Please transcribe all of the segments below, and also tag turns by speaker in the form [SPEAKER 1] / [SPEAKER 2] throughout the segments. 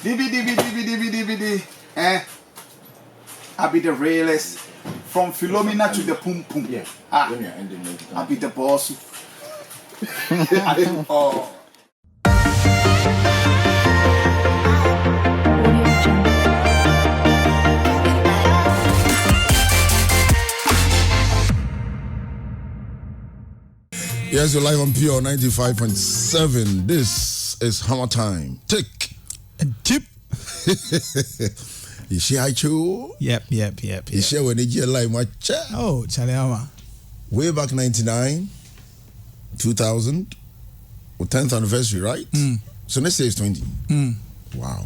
[SPEAKER 1] DVD. I be the realist from Philomena to the Pum Pum.
[SPEAKER 2] Yeah.
[SPEAKER 1] I be the boss. Oh.
[SPEAKER 3] Yes, you're live on PO 95.7. This is HammerTime. Tic
[SPEAKER 4] Tac.
[SPEAKER 3] You see, I chew?
[SPEAKER 4] Yep.
[SPEAKER 3] You share when you live my chat.
[SPEAKER 4] Oh, Chaleama.
[SPEAKER 3] Way back 99, 2000, 10th anniversary, right? So next year is 20. Wow.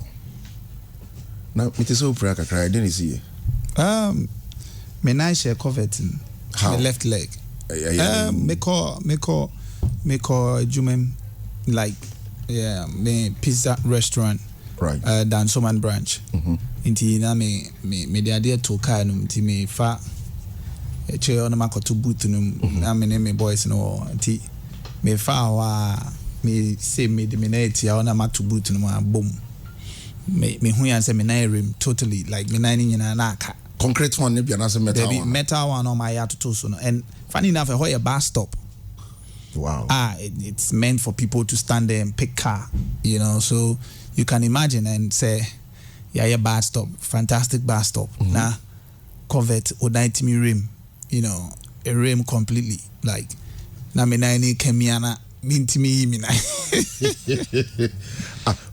[SPEAKER 3] Now, it is so prayer. I didn't see you.
[SPEAKER 4] Me share coveting.
[SPEAKER 3] How?
[SPEAKER 4] My left leg. Me call Jumem like me pizza restaurant.
[SPEAKER 3] Right.
[SPEAKER 4] Dan Soman branch. Inti na me the idea to car num ti me fa che on ma koto boot num na me boys no inti me fa wa me say me the minute ya on ma to boot num boom me hu yan say me na rim totally like me na ni na aka
[SPEAKER 3] concrete one maybe another metal one.
[SPEAKER 4] Metal one on my ya to so no. And funny enough a bus stop.
[SPEAKER 3] Wow.
[SPEAKER 4] It's meant for people to stand there and pick car, you know. So you can imagine and say, yeah, bus stop, fantastic bus stop. Now, covet or 90 rim, you know, a rim completely. Like, na me na ni kemiana minti me.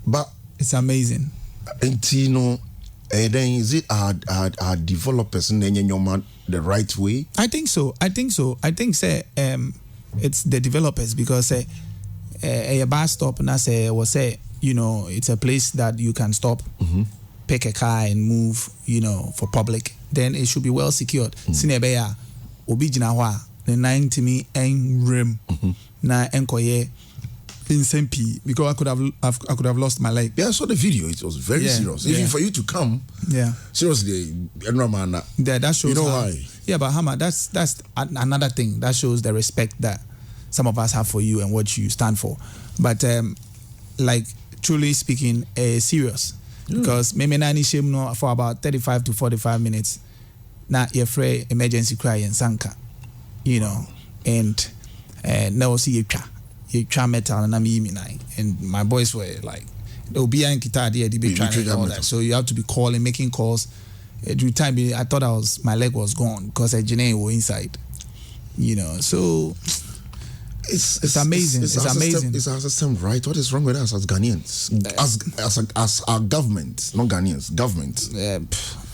[SPEAKER 3] But
[SPEAKER 4] it's amazing.
[SPEAKER 3] Then is it our developers in the right way?
[SPEAKER 4] I think so. I think say it's the developers because a bus stop and I say was say, you know, it's a place that you can stop, pick a car and move, you know, for public. Then it should be well secured. Sinebeya obijinawa the 90 me en rim na enkoye in SMP because I could have lost my leg.
[SPEAKER 3] Yeah, I saw the video. It was very serious. Even for you to come, seriously,
[SPEAKER 4] that shows.
[SPEAKER 3] You know why?
[SPEAKER 4] Yeah, but Hammer, that's another thing that shows the respect that some of us have for you and what you stand for. But like truly speaking, serious because maybe nani shame no for about 35 to 45 minutes. Now you're afraid emergency cry and sanka, you know, and now see you try metal and I'm and my boys were like they'll be in guitar there they be trying all that. So you have to be calling, making calls. Every time I thought my leg was gone because I were inside. You know, so it's amazing. It's amazing.
[SPEAKER 3] It's our system, right? What is wrong with us as Ghanaians? As our government, not Ghanaians, government.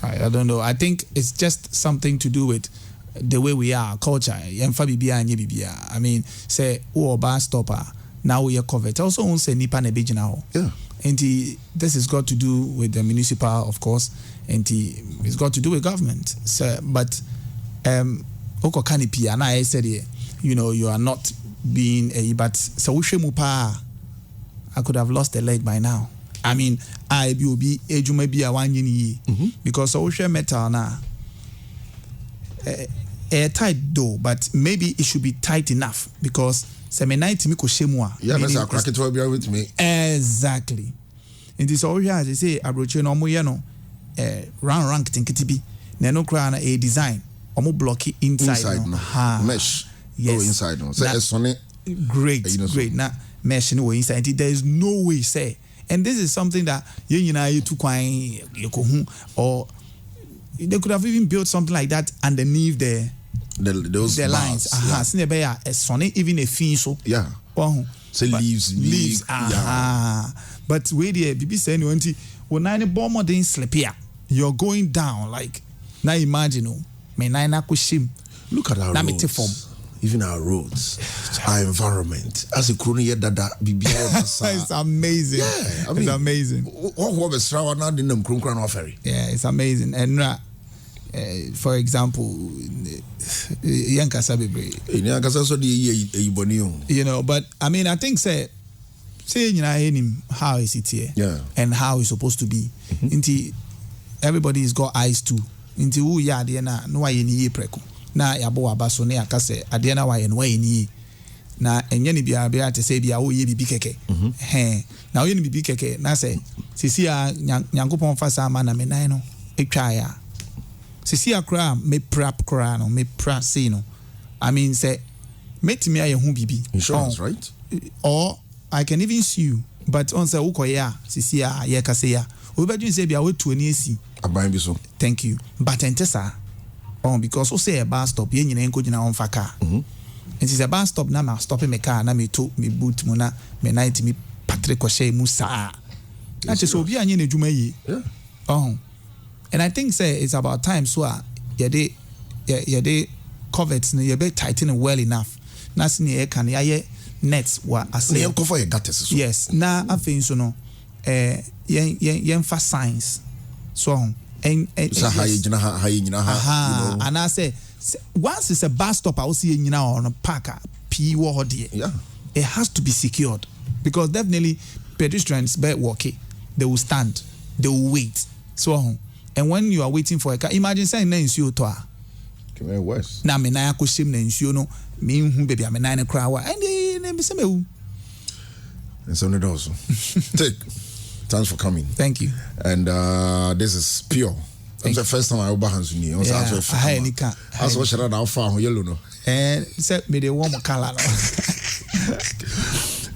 [SPEAKER 4] I don't know. I think it's just something to do with the way we are, culture. I mean, say, bus stopper, now we are covered. Also, on say nipa nebeji now.
[SPEAKER 3] Yeah.
[SPEAKER 4] And this has got to do with the municipal, of course, and it's got to do with government. So, but oko kanipi, and I said, you know, you are not being a but so I could have lost a leg by now. I mean, I will be age maybe a 1 year because social metal now. Tight though, but maybe it should be tight enough because semenite miko shemwa.
[SPEAKER 3] Yeah, that's a crack it will be with me.
[SPEAKER 4] Exactly. In this area, as they say, abroche no mo yeno rank tinkitibi. Neno krana a design. Omo blocky inside no.
[SPEAKER 3] Mesh.
[SPEAKER 4] Yes.
[SPEAKER 3] Inside no. So it's on it.
[SPEAKER 4] Great. Now mesh no inside. There is no way say. And this is something that you too quite or they could have even built something like that underneath the lines. Even a fin so.
[SPEAKER 3] Yeah. Say leaves.
[SPEAKER 4] But wait there, BB say when I bomb more than sleep here, you're going down like now imagine
[SPEAKER 3] look at our roads. Even our roads, our environment. As a crony dada
[SPEAKER 4] it's amazing.
[SPEAKER 3] Yeah, I mean,
[SPEAKER 4] it's amazing. Yeah, it's amazing. And for example, you know, but I mean, I think say how is it here?
[SPEAKER 3] Yeah.
[SPEAKER 4] And how it's supposed to be. Everybody's got eyes too. Na yabo abaso ne akase ade na wa ye no wa ni na enye ni bia te say bia wo ye bibi keke na wo ye ni bibi keke na say sisi a nyankopon fa sa ma na me nan no etwa ya sisi akra me prap kra no me pra say no I mean say metimi aye hu bibi
[SPEAKER 3] insurance right
[SPEAKER 4] or I can even sue you but on say ukoya sisi a ye ka say ya obedun say bia wo tu ani esi
[SPEAKER 3] aban bi so
[SPEAKER 4] thank you but entesa because we say a bus stop ye nyina enko gina on fa car it is a bus stop na ma stop me car na me to me boot mu na me night me Patrick Oshay Musa that is obi anye na dwuma yi and I think say it's about time so ye dey covets no ye be tighten well enough na se ne can ye nets wa ase
[SPEAKER 3] ye cover ye gutters so
[SPEAKER 4] yes na afin so no yen fa signs so and
[SPEAKER 3] how you know
[SPEAKER 4] and I say once it's a bus stop I will see you now on a parker P word
[SPEAKER 3] yeah
[SPEAKER 4] it has to be secured because definitely pedestrians be walking they will stand they will wait so and when you are waiting for a car imagine saying na nsuo to a
[SPEAKER 3] come worse
[SPEAKER 4] na me na akoshim na nsuo no me hu baby me na kra wa and be say me
[SPEAKER 3] and so no also take thanks for coming.
[SPEAKER 4] Thank you.
[SPEAKER 3] And this is pure. It's the first time I over hands with you. As what should I found yellow no?
[SPEAKER 4] And set me the warm color.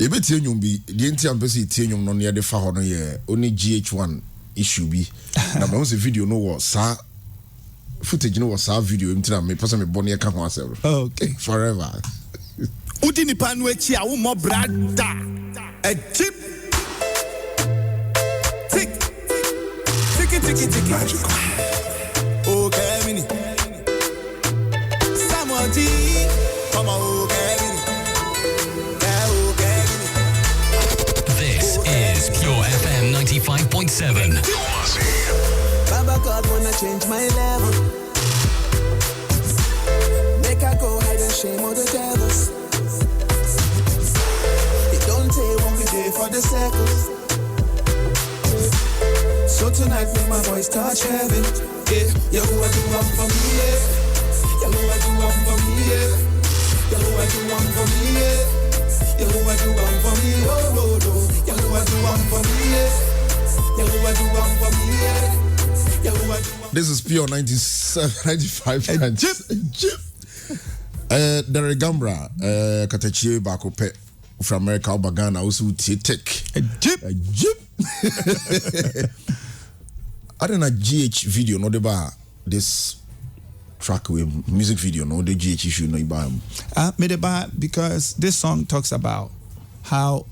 [SPEAKER 3] If it's you be the entire busy team no near the far no year only GH1 issue be. Now once a video no what sir footage no what sir video into me person me bonnie can myself.
[SPEAKER 4] Okay.
[SPEAKER 3] Forever.
[SPEAKER 2] Udini panwechi a wo brada. A chip. Tick magical. Okay, mini. Someone tea. Come on, okay, mini. Okay, mini.
[SPEAKER 5] This is Pure FM 95.7.
[SPEAKER 2] Baba God wanna change my level. Make I go hide and shame all the devils. It don't take one day for the circles. So tonight make my voice touch heaven. Yeah, you who I do one for me, yeah. You who I do one for me, yeah. You who I do one for me, yeah. You who I do one for me, oh no no. You who I do one for me, yeah. You who I do one for me, yeah. You who I do one.
[SPEAKER 3] This is Pure 95 and Jip. Derek Gambra, Katachi Bakope from America, Ghana, also Tic Tac. Jip. I don't know GH video no deba this track with music video no the GH issue no iba
[SPEAKER 4] made about because this song talks about how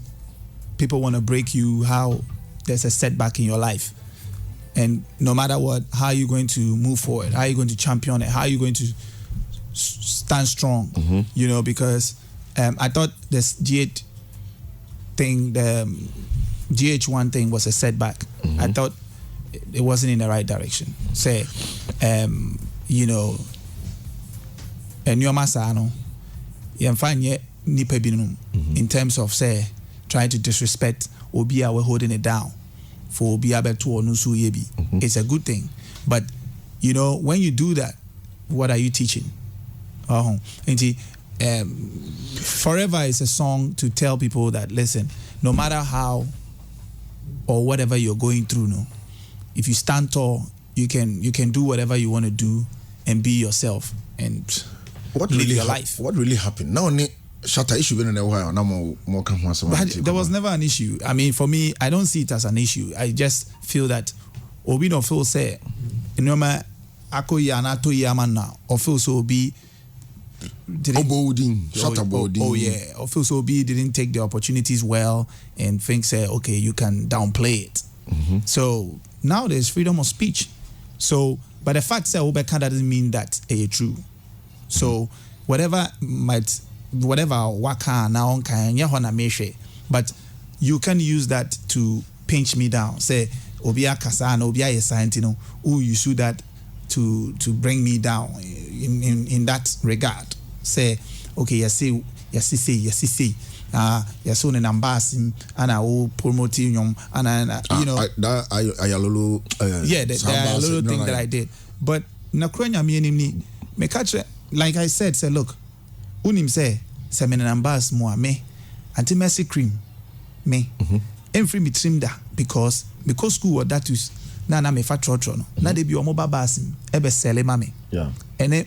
[SPEAKER 4] people want to break you, how there's a setback in your life, and no matter what, how are you going to move forward, how are you going to champion it, how are you going to stand strong, you know, because I thought this GH thing, the GH1 thing was a setback. I thought it wasn't in the right direction. Say, you know, and your masano, you find yet nipa binum in terms of say trying to disrespect Obia, we're holding it down for Obia to or Nusu Yebi. It's a good thing, but you know when you do that, what are you teaching? Forever is a song to tell people that listen, no matter how or whatever you're going through, no. If you stand tall, you can do whatever you want to do and be yourself and live your life.
[SPEAKER 3] What really happened? Now, shut issue been in a while. Now more come once.
[SPEAKER 4] There was never an issue. I mean, for me, I don't see it as an issue. I just feel that Obi no feel say, you know, ma ako ya na to ya man now. Or feel so Obi.
[SPEAKER 3] Oh
[SPEAKER 4] yeah. Or feel so Obi didn't take the opportunities well and think say, okay, you can downplay it. So now there's freedom of speech. So, but the fact that Obeka doesn't mean that it's true. So whatever waka now can but you can use that to pinch me down. Say Obia Kasa no Obia Yesantino, who you do that to bring me down in that regard. Say, okay, yes, see. Yes, soon an ambassador and I will promote you and you know
[SPEAKER 3] there are little
[SPEAKER 4] thing that I did, but Nakrenya me catch like I said, say look, unim say seminar bus mo me anti mercy cream me every me trim da because school or that is na me fa trotro no na de bi o mo babas e be sell mame and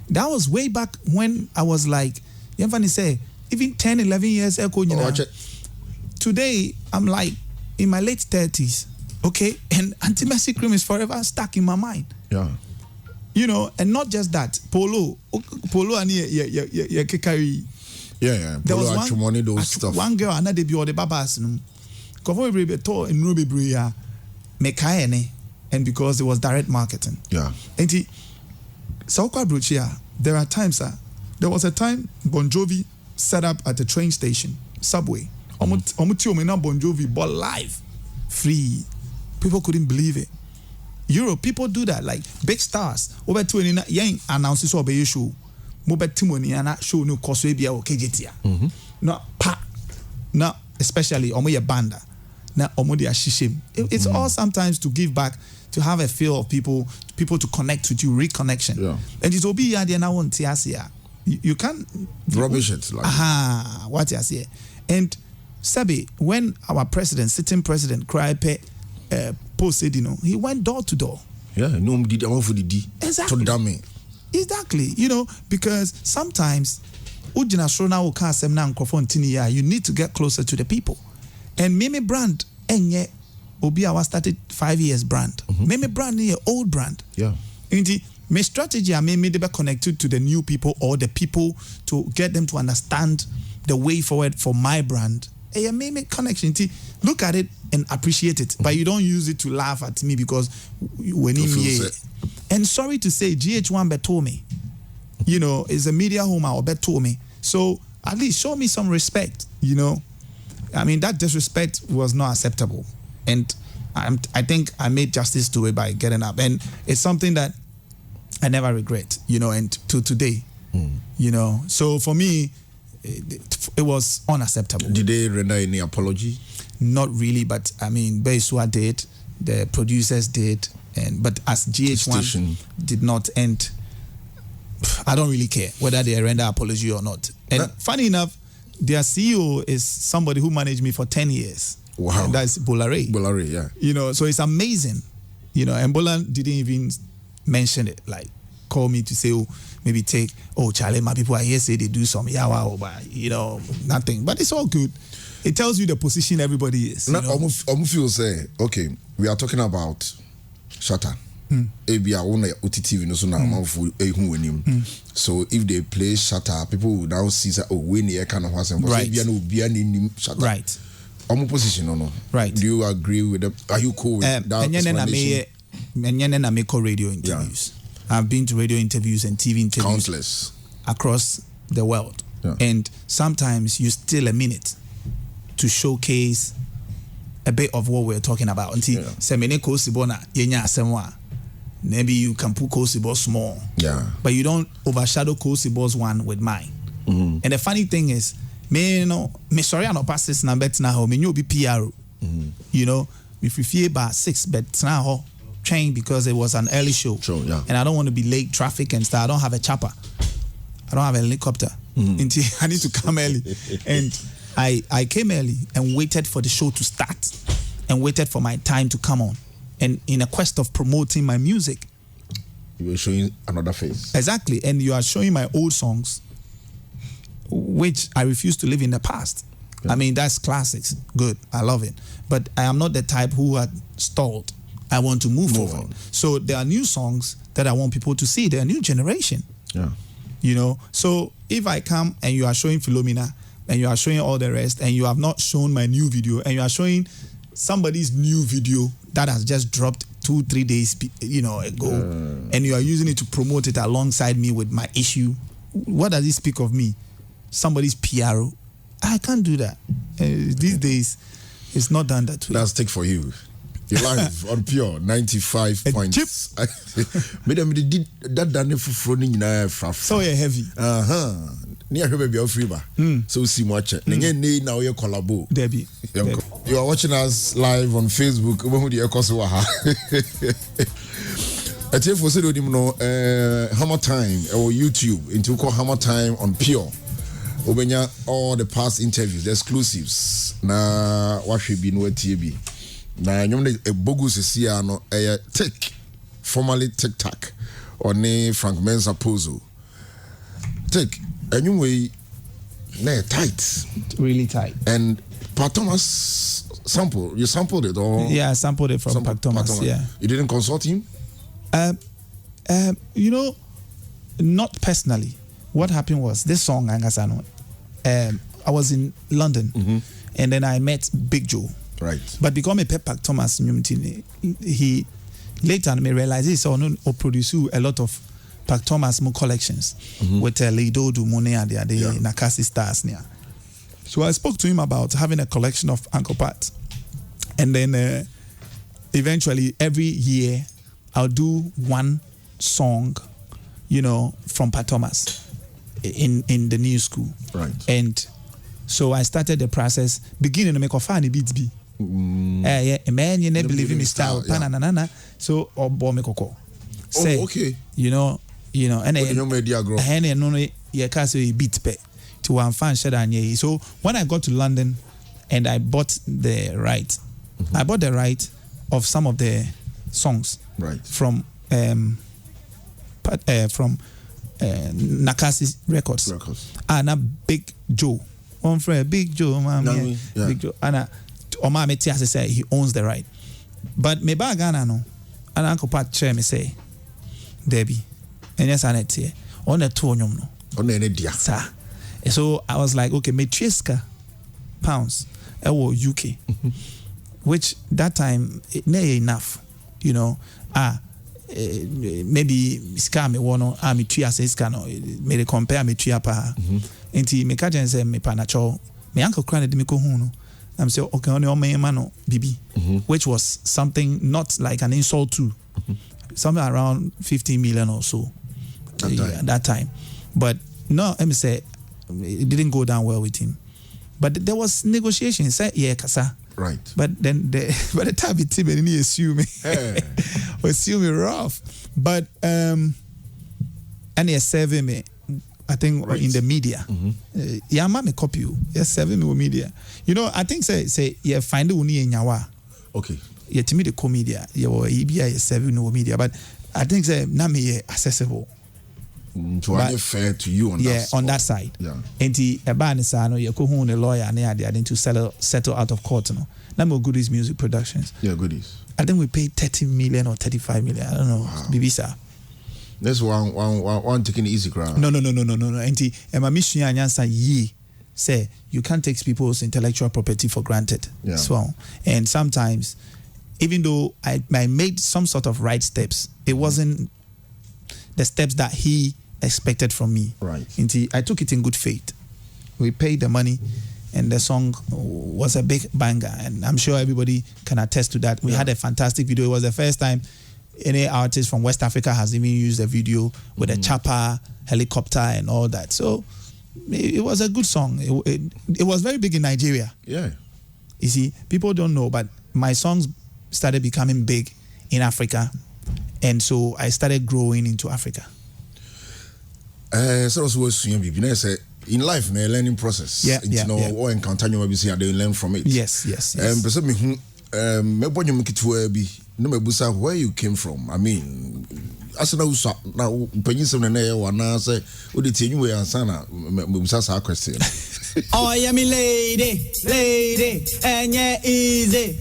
[SPEAKER 4] that was way back when I was like you funny say even 10-11 years ago today I'm like in my late 30s, okay, and anti-mercy cream is forever stuck in my mind. You know, and not just that. Polo and yeah. There was one girl, another be all the babas. Cover baby to in Ruby Bria, mekaene, and because it was direct marketing. And Sauka Bruchia, there are times, there was a time Bon Jovi set up at the train station, subway. Omutio Bon Jovi, but live, free. People couldn't believe it. Europe, people do that. Like big stars. Over 20 young announces or be show. Mobe Timoni and show no Koswebia or KJTia. No pa. No, especially Omoya Banda. Na Omodia Shishim. It's all sometimes to give back, to have a feel of people to connect with you, reconnection. And it will be here now on Tiasia. You can't
[SPEAKER 3] rubbish it. Like
[SPEAKER 4] what you say. And Sabi, when our sitting president, Crype, posted, he went door to door.
[SPEAKER 3] No, did
[SPEAKER 4] exactly. Exactly. You know, because sometimes you need to get closer to the people. And Mimi brand, Obi our started 5 years brand. Mimi brand is an old brand. My strategy, I may be connected to the new people or the people to get them to understand the way forward for my brand. I may make connection. Look at it and appreciate it, but you don't use it to laugh at me because when he and sorry to say, GH1 bet told me, you know, is a media home or bet told me. So at least show me some respect, you know. I mean, that disrespect was not acceptable, and I think I made justice to it by getting up, and it's something that I never regret, you know, and to today, you know. So for me, it was unacceptable.
[SPEAKER 3] Did they render any apology?
[SPEAKER 4] Not really, but I mean, Beisua did, the producers did, but as GH1 did not end, I don't really care whether they render apology or not. And funny enough, their CEO is somebody who managed me for 10 years.
[SPEAKER 3] Wow.
[SPEAKER 4] And that's Bolare.
[SPEAKER 3] Bolare, yeah.
[SPEAKER 4] You know, so it's amazing. You know, and Bolan didn't even mention it, like call me to say, maybe take, Charlie, my people are here say they do some yawa, but you know, nothing. But it's all good. It tells you the position everybody is.
[SPEAKER 3] Almost feel say, okay, we are talking about Shatter. So if they play Shatter, people will now see that when they kind of has
[SPEAKER 4] right.
[SPEAKER 3] Position or no?
[SPEAKER 4] Right.
[SPEAKER 3] Do you agree with them? Are you cool with that explanation?
[SPEAKER 4] And I make radio interviews. I've been to radio interviews and TV interviews.
[SPEAKER 3] Countless.
[SPEAKER 4] Across the world. And sometimes you steal a minute to showcase a bit of what we're talking about. Until maybe you can put Kosibo small. But you don't overshadow Kosibo's one with mine. And the funny thing is, me sorry I no pass this number now. Me you be PR. You know, if you fear about 6, but now train because it was an early show. And I don't want to be late traffic and stuff. I don't have a chopper. I don't have a helicopter. I need to come early. And I came early and waited for the show to start and waited for my time to come on. And in a quest of promoting my music,
[SPEAKER 3] you were showing another face.
[SPEAKER 4] Exactly. And you are showing my old songs, which I refuse to live in the past. I mean, that's classics. Good. I love it. But I am not the type who had stalled. I want to move forward. So there are new songs that I want people to see. They're a new generation. You know, so if I come and you are showing Philomena and you are showing all the rest and you have not shown my new video and you are showing somebody's new video that has just dropped 2-3 days, you know, ago, and you are using it to promote it alongside me with my issue, what does it speak of me? Somebody's PR. I can't do that. These days, it's not done that way.
[SPEAKER 3] That's Take For You. You're live on Pure 95 points. Made them did that done for fronting in
[SPEAKER 4] so you're heavy.
[SPEAKER 3] Near her baby free bar. So see much. Now you're collabo.
[SPEAKER 4] Debbie.
[SPEAKER 3] You are watching us live on Facebook. I tell for say HammerTime or YouTube into call HammerTime on Pure. Obenya all the past interviews, the exclusives. Na what should be no TB. Na nyom de bogus is here no Tic, formerly Tic Tac, or ne Frank Mensa Pozo. Tic, anyway, ne tight.
[SPEAKER 4] Really tight.
[SPEAKER 3] And Pat Thomas sample. You sampled it or?
[SPEAKER 4] Yeah, I sampled it from Pat Thomas. Yeah.
[SPEAKER 3] You didn't consult him?
[SPEAKER 4] You know, not personally. What happened was this song, Angasano. I was in London, and then I met Big Joe.
[SPEAKER 3] Right.
[SPEAKER 4] But because me Pat Thomas, he later me realized he saw or produce a lot of Pat Thomas collections with Lido Du Mone and the Nakasi Stars near. So I spoke to him about having a collection of Uncle Pat, and then eventually every year I'll do one song, from Pat Thomas in the new school.
[SPEAKER 3] Right.
[SPEAKER 4] And so I started the process beginning to make a funny beats be. Man, you never believe in me style. Pananana. So Bomekoko.
[SPEAKER 3] Oh, okay.
[SPEAKER 4] And you can't say beat pay to one fan shed. So when I got to London and I bought the right, I bought the right of some of the songs from Nakasi Records. And a Big Joe. One friend, Big Joe, man. Big Joe. And Oma Metias say he owns the right. But me bagana no. And Uncle Pat chair me say, Debbie. And yes, I net here. On the two no.
[SPEAKER 3] On the dia.
[SPEAKER 4] Sir. So I was like, okay, me £3 UK. Which that time it may enough. Maybe scam me one me 3 as no me compare me 3 pa enti me ka jen say me pa na cho me uncle cry de me ko hu no I'm say okay on your man no bibi which was something not like an insult to something around 15 million or so at that time. But no, let me say it didn't go down well with him, but there was negotiation. Say yeah kasa.
[SPEAKER 3] Right.
[SPEAKER 4] But then by the time it he assume me, assume me rough. But and he serving me, I think in the media. Yeah, I'm a copy. Yes, serving me with media. I think say yeah find the uni in yawa.
[SPEAKER 3] Okay.
[SPEAKER 4] Yeah, to me the comedia. Yeah, EBI is serving with media, but I think say na me accessible.
[SPEAKER 3] To be fair to you on that
[SPEAKER 4] on that side.
[SPEAKER 3] Yeah.
[SPEAKER 4] And the Abanisano, you go home a lawyer and they are to settle out of court. Number of Goodies Music Productions.
[SPEAKER 3] Yeah, Goodies.
[SPEAKER 4] I think we paid 30 million or 35 million. I don't know.
[SPEAKER 3] Wow.
[SPEAKER 4] Bibisa.
[SPEAKER 3] That's one taking easy ground.
[SPEAKER 4] No. And my mission and say you can't take people's intellectual property for granted.
[SPEAKER 3] Yeah.
[SPEAKER 4] So and sometimes, even though I made some sort of right steps, it wasn't the steps that he expected from me.
[SPEAKER 3] Right.
[SPEAKER 4] I took it in good faith. We paid the money and the song was a big banger, and I'm sure everybody can attest to that. We had a fantastic video. It was the first time any artist from West Africa has even used a video with a chopper, helicopter and all that. So it was a good song. It was very big in Nigeria.
[SPEAKER 3] Yeah.
[SPEAKER 4] You see, people don't know, but my songs started becoming big in Africa. And so I started growing into Africa.
[SPEAKER 3] So was in life, a learning process. Or encounter you maybe say they learn from it.
[SPEAKER 4] Yes.
[SPEAKER 3] Where you came from. I mean, as now Penisum and say, would it you answer a question?
[SPEAKER 2] Oh, yeah, me lady, and yeah, easy,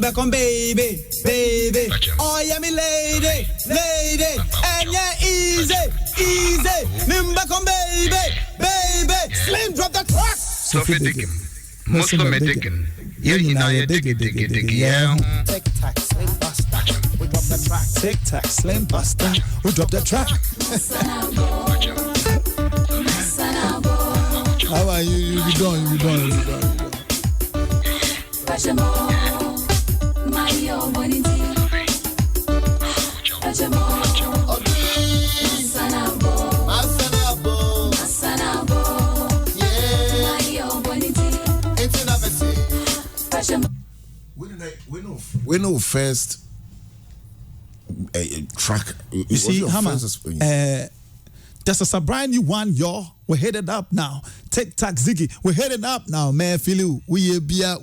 [SPEAKER 2] back on baby. Oh, yeah, me lady, and yeah, easy, back on baby. Slim, drop the track.
[SPEAKER 6] Sophie Dickin, most of me Dickin. Yeah, dig, yeah.
[SPEAKER 2] Tic Tac, Slim Buster, we drop the track.
[SPEAKER 4] Tic Tac, Slim Buster, we drop the track. How are you? You done.
[SPEAKER 3] We know first track.
[SPEAKER 4] You see, Hammer, There's a brand new one, y'all. We're headed up now. Tic Tac Ziggy, we're headed up now, man. Feel you. We be yo.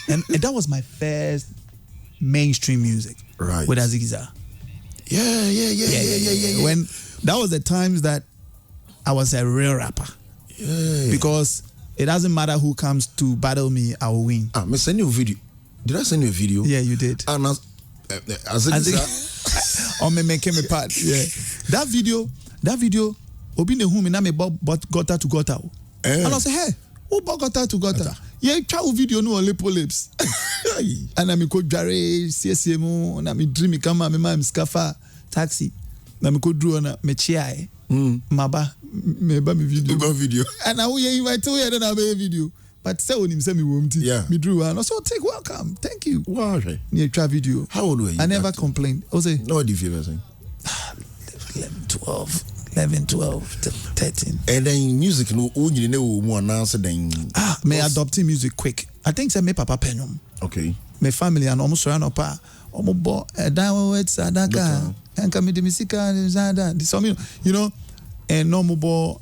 [SPEAKER 4] And that was my first mainstream music.
[SPEAKER 3] Right.
[SPEAKER 4] With Aziza.
[SPEAKER 3] Yeah.
[SPEAKER 4] When that was the times that I was a real rapper.
[SPEAKER 3] Yeah.
[SPEAKER 4] Because it doesn't matter who comes to battle me, I will win.
[SPEAKER 3] Me send you a video. Did I send you a video?
[SPEAKER 4] Yeah, you did.
[SPEAKER 3] And
[SPEAKER 4] On me make me part. Yeah. That video, obi ne hu me na me but gutter to gutter. And I say, hey, who bought gutter to gutter? Yeah, try video no lipo lips. And I me ko dware CSM na me dream kama me ma skafa taxi. Na me ko draw na me chia maba me ba me video. And I will invite you then I be video. But say when him say me won't.
[SPEAKER 3] Yeah.
[SPEAKER 4] Me drew and also take welcome. Thank you.
[SPEAKER 3] Wow.
[SPEAKER 4] Yeah, try video.
[SPEAKER 3] How old were you?
[SPEAKER 4] I never complained. I was say
[SPEAKER 3] no, what did you ever say?
[SPEAKER 4] 11, 12, 13.
[SPEAKER 3] And then music no you know more announce then
[SPEAKER 4] me adopting music quick. I think say me papa penyum.
[SPEAKER 3] Okay.
[SPEAKER 4] My family and almost surround up almost bo down with sadaka and come the musica and so you know and no more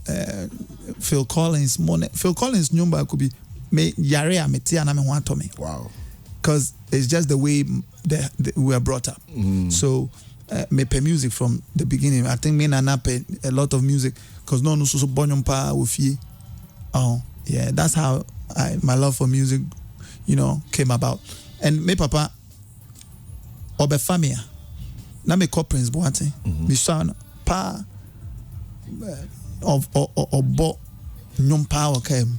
[SPEAKER 4] Phil Collins nyumba could be me yare ameti and me want to me.
[SPEAKER 3] Wow.
[SPEAKER 4] Because it's just the way we were brought up. So me pay music from the beginning. I think me nana pay a lot of music because no so bonyum pa with ye. Oh yeah, that's how my love for music, came about. And me papa obe famia na me call Prince Boateng me son pa of bo nyum pa okem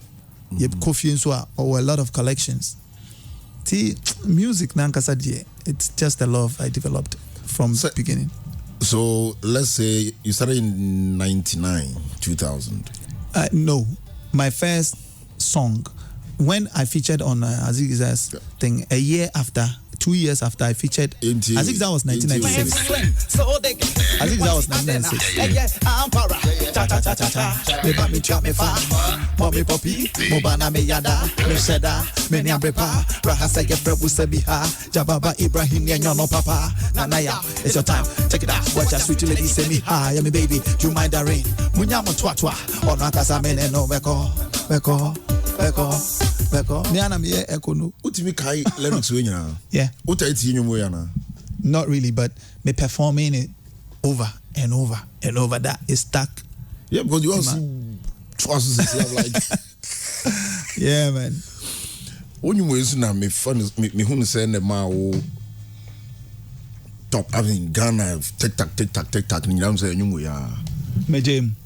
[SPEAKER 4] ye coffee so or a lot of collections. Music na nkasa die, it's just a love I developed from the beginning.
[SPEAKER 3] So let's say you started in 99, 2000.
[SPEAKER 4] No, my first song when I featured on Aziza's thing a year after, 2 years after I featured. Aziza was 1996. Aziza was 1996. It's your time. Check it out. Watch a sweet lady say me hi, me baby. Do you mind the rain? Munyama twa twa. Ona kasa mene no beko.
[SPEAKER 3] Utimi kai lyrics we nyina.
[SPEAKER 4] Yeah.
[SPEAKER 3] Uta iti nyumo yana.
[SPEAKER 4] Not really, but me performing it over and over and over. That is stuck.
[SPEAKER 3] Yeah, because you also trust like.
[SPEAKER 4] Yeah, man.
[SPEAKER 3] When you was na me fun me who say na ma wo top. I mean Ghana tic tac. Ni am say nyumo ya.
[SPEAKER 4] Me jam.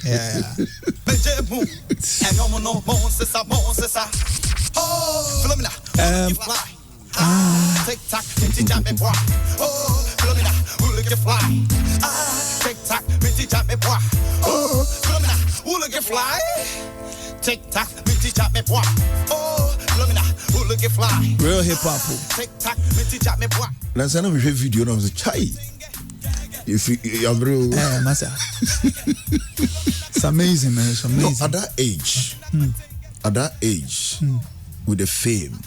[SPEAKER 4] Yeah.
[SPEAKER 2] Tic Tac, Tic Tac, me boy. Oh, Philomena, who look at fly? Tic Tac, Tic Tac, me boy. Oh, Philomena, who look at fly? Tic Tac, Tic Tac, me boy. Oh, Philomena, who look at fly?
[SPEAKER 4] Real hip hop.
[SPEAKER 2] Tic Tac, Tic Tac, me boy.
[SPEAKER 3] Now say na we video na was chai. If you are bro.
[SPEAKER 4] Yeah, massa. It's amazing, man. It's amazing.
[SPEAKER 3] No, at that age, with the fame,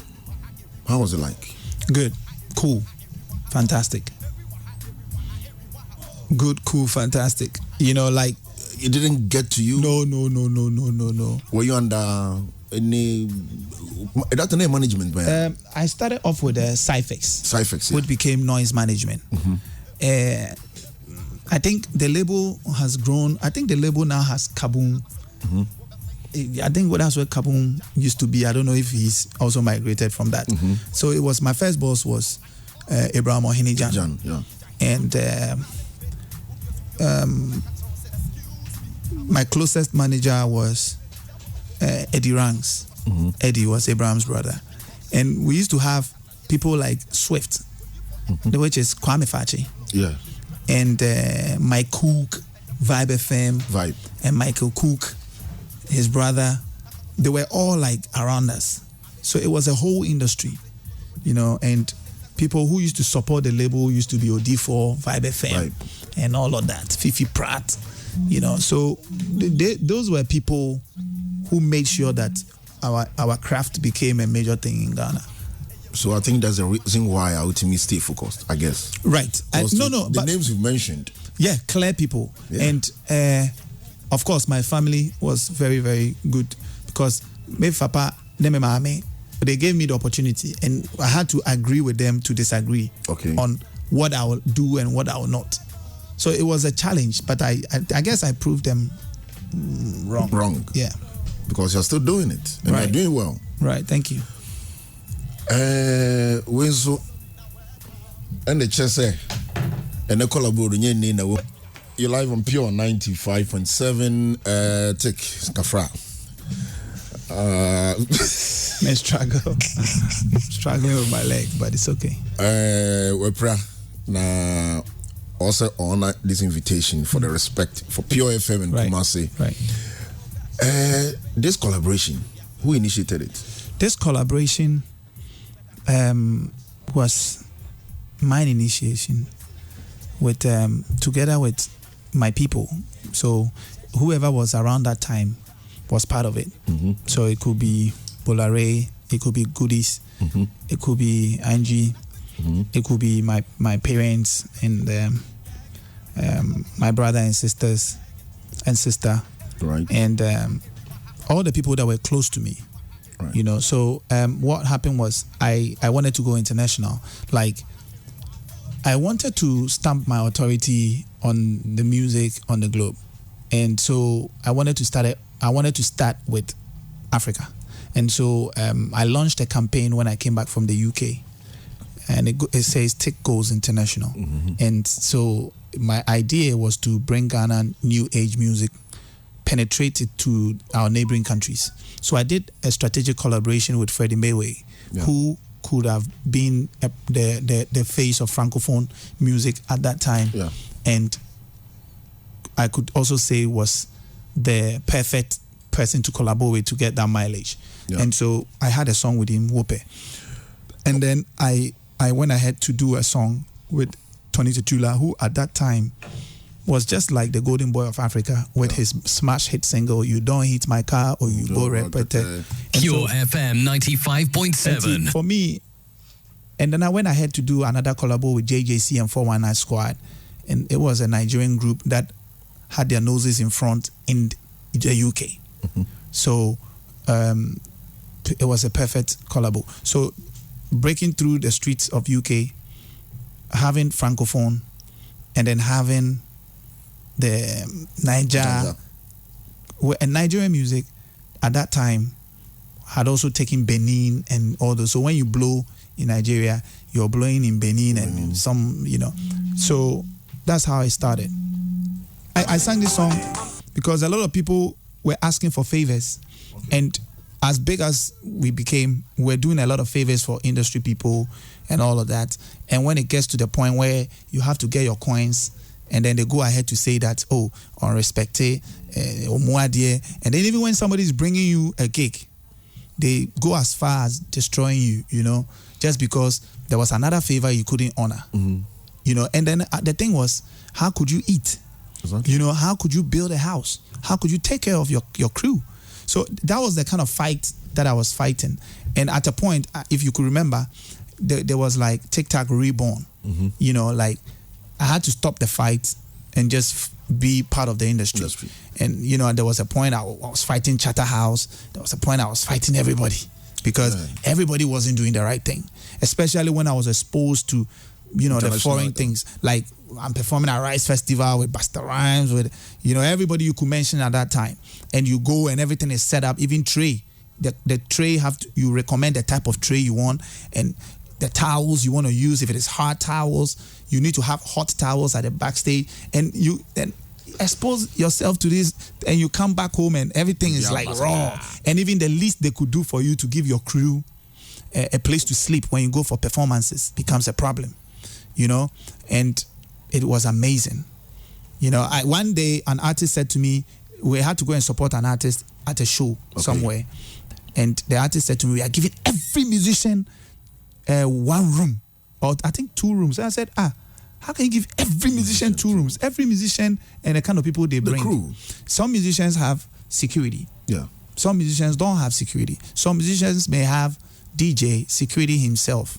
[SPEAKER 3] how was it like?
[SPEAKER 4] Good, cool, fantastic. Good, cool, fantastic. Like
[SPEAKER 3] it didn't get to you.
[SPEAKER 4] No.
[SPEAKER 3] Were you under any? That's the name management, man.
[SPEAKER 4] I started off with Cyphex,
[SPEAKER 3] yeah.
[SPEAKER 4] which became noise management. I think the label has grown. I think the label now has Kaboom. I think that's where Kaboom used to be. I don't know if he's also migrated from that. So it was my first boss was Abraham Ohinijan.
[SPEAKER 3] Yeah.
[SPEAKER 4] And my closest manager was Eddie Ranks. Eddie was Abraham's brother. And we used to have people like Swift, which is Kwame Fachi.
[SPEAKER 3] Yeah.
[SPEAKER 4] And Mike Cook, Vibe FM, and Michael Cook, his brother, they were all like around us. So it was a whole industry, and people who used to support the label used to be OD4, Vibe FM, and all of that, Fifi Pratt, So those were people who made sure that our craft became a major thing in Ghana.
[SPEAKER 3] So I think that's the reason why I ultimately stay focused, I guess.
[SPEAKER 4] Right.
[SPEAKER 3] The names you've mentioned.
[SPEAKER 4] Yeah, clear people. Yeah. And of course, my family was very, very good because my papa, they gave me the opportunity and I had to agree with them to disagree on what I will do and what I will not. So it was a challenge, but I guess I proved them wrong.
[SPEAKER 3] Wrong.
[SPEAKER 4] Yeah.
[SPEAKER 3] Because you're still doing it and you're doing well.
[SPEAKER 4] Right, thank you.
[SPEAKER 3] Wenzo and the chese and the collaboration you're live on Pure 95.7 Tic Kafra.
[SPEAKER 4] May struggling with my leg, but it's okay.
[SPEAKER 3] We're proud now. Also honor this invitation for the respect for Pure FM and Kumasi.
[SPEAKER 4] Right.
[SPEAKER 3] This collaboration, who initiated it?
[SPEAKER 4] This collaboration was my initiation with together with my people. So whoever was around that time was part of it. Mm-hmm. So it could be Bolare, it could be Goodies, it could be Angie, it could be my parents and my brother and sister,
[SPEAKER 3] right?
[SPEAKER 4] And all the people that were close to me. Right. You know, so what happened was I wanted to go international. Like, I wanted to stamp my authority on the music on the globe, and so I wanted to start with Africa, and so I launched a campaign when I came back from the UK, and it says Tic Goes International, and so my idea was to bring Ghana new age music, penetrate it to our neighboring countries. So I did a strategic collaboration with Freddie Mayway, who could have been the face of Francophone music at that time. Yeah. And I could also say was the perfect person to collaborate with to get that mileage. Yeah. And so I had a song with him, Wope. And then I went ahead to do a song with Tony Tetula, who at that time was just like the golden boy of Africa with his smash hit single, You Don't Hit My Car or You Go Repete.
[SPEAKER 5] Pure FM 95.7.
[SPEAKER 4] For me, and then I went ahead to do another collabo with JJC and 419 Squad. And it was a Nigerian group that had their noses in front in the UK. So it was a perfect collabo. So breaking through the streets of UK, having Francophone, and then having the Nigerian music at that time had also taken Benin and all those. So when you blow in Nigeria, you're blowing in Benin and some, you know. So that's how I started. I sang this song because a lot of people were asking for favors, and as big as we became, we're doing a lot of favors for industry people and all of that. And when it gets to the point where you have to get your coins, and then they go ahead to say that, on respecte, and then even when somebody's bringing you a cake, they go as far as destroying you, you know, just because there was another favor you couldn't honor, you know. And then the thing was, how could you eat? Exactly. You know, how could you build a house? How could you take care of your crew? So that was the kind of fight that I was fighting. And at a point, if you could remember, there was like Tic Tac Reborn, you know, like, I had to stop the fight and just be part of the industry. And, you know, there was a point I was fighting Chatterhouse. There was a point I was fighting everybody because everybody wasn't doing the right thing. Especially when I was exposed to, you know, the foreign things. Like, I'm performing at Rice Festival with Busta Rhymes, with, you know, everybody you could mention at that time. And you go and everything is set up, even tray. The tray, you recommend the type of tray you want, and the towels you want to use. If it is hard towels, you need to have hot towels at the backstage, and you then expose yourself to this, and you come back home and everything is like raw. And even the least they could do for you to give your crew a place to sleep when you go for performances becomes a problem, you know. And it was amazing, you know. One day an artist said to me, we had to go and support an artist at a show somewhere, and the artist said to me, we are giving every musician one room, or I think 2 rooms. And I said, how can you give every musician 2 rooms? Every musician and the kind of people they bring. The crew. Some musicians have security. Yeah. Some musicians don't have security. Some musicians may have DJ, security himself,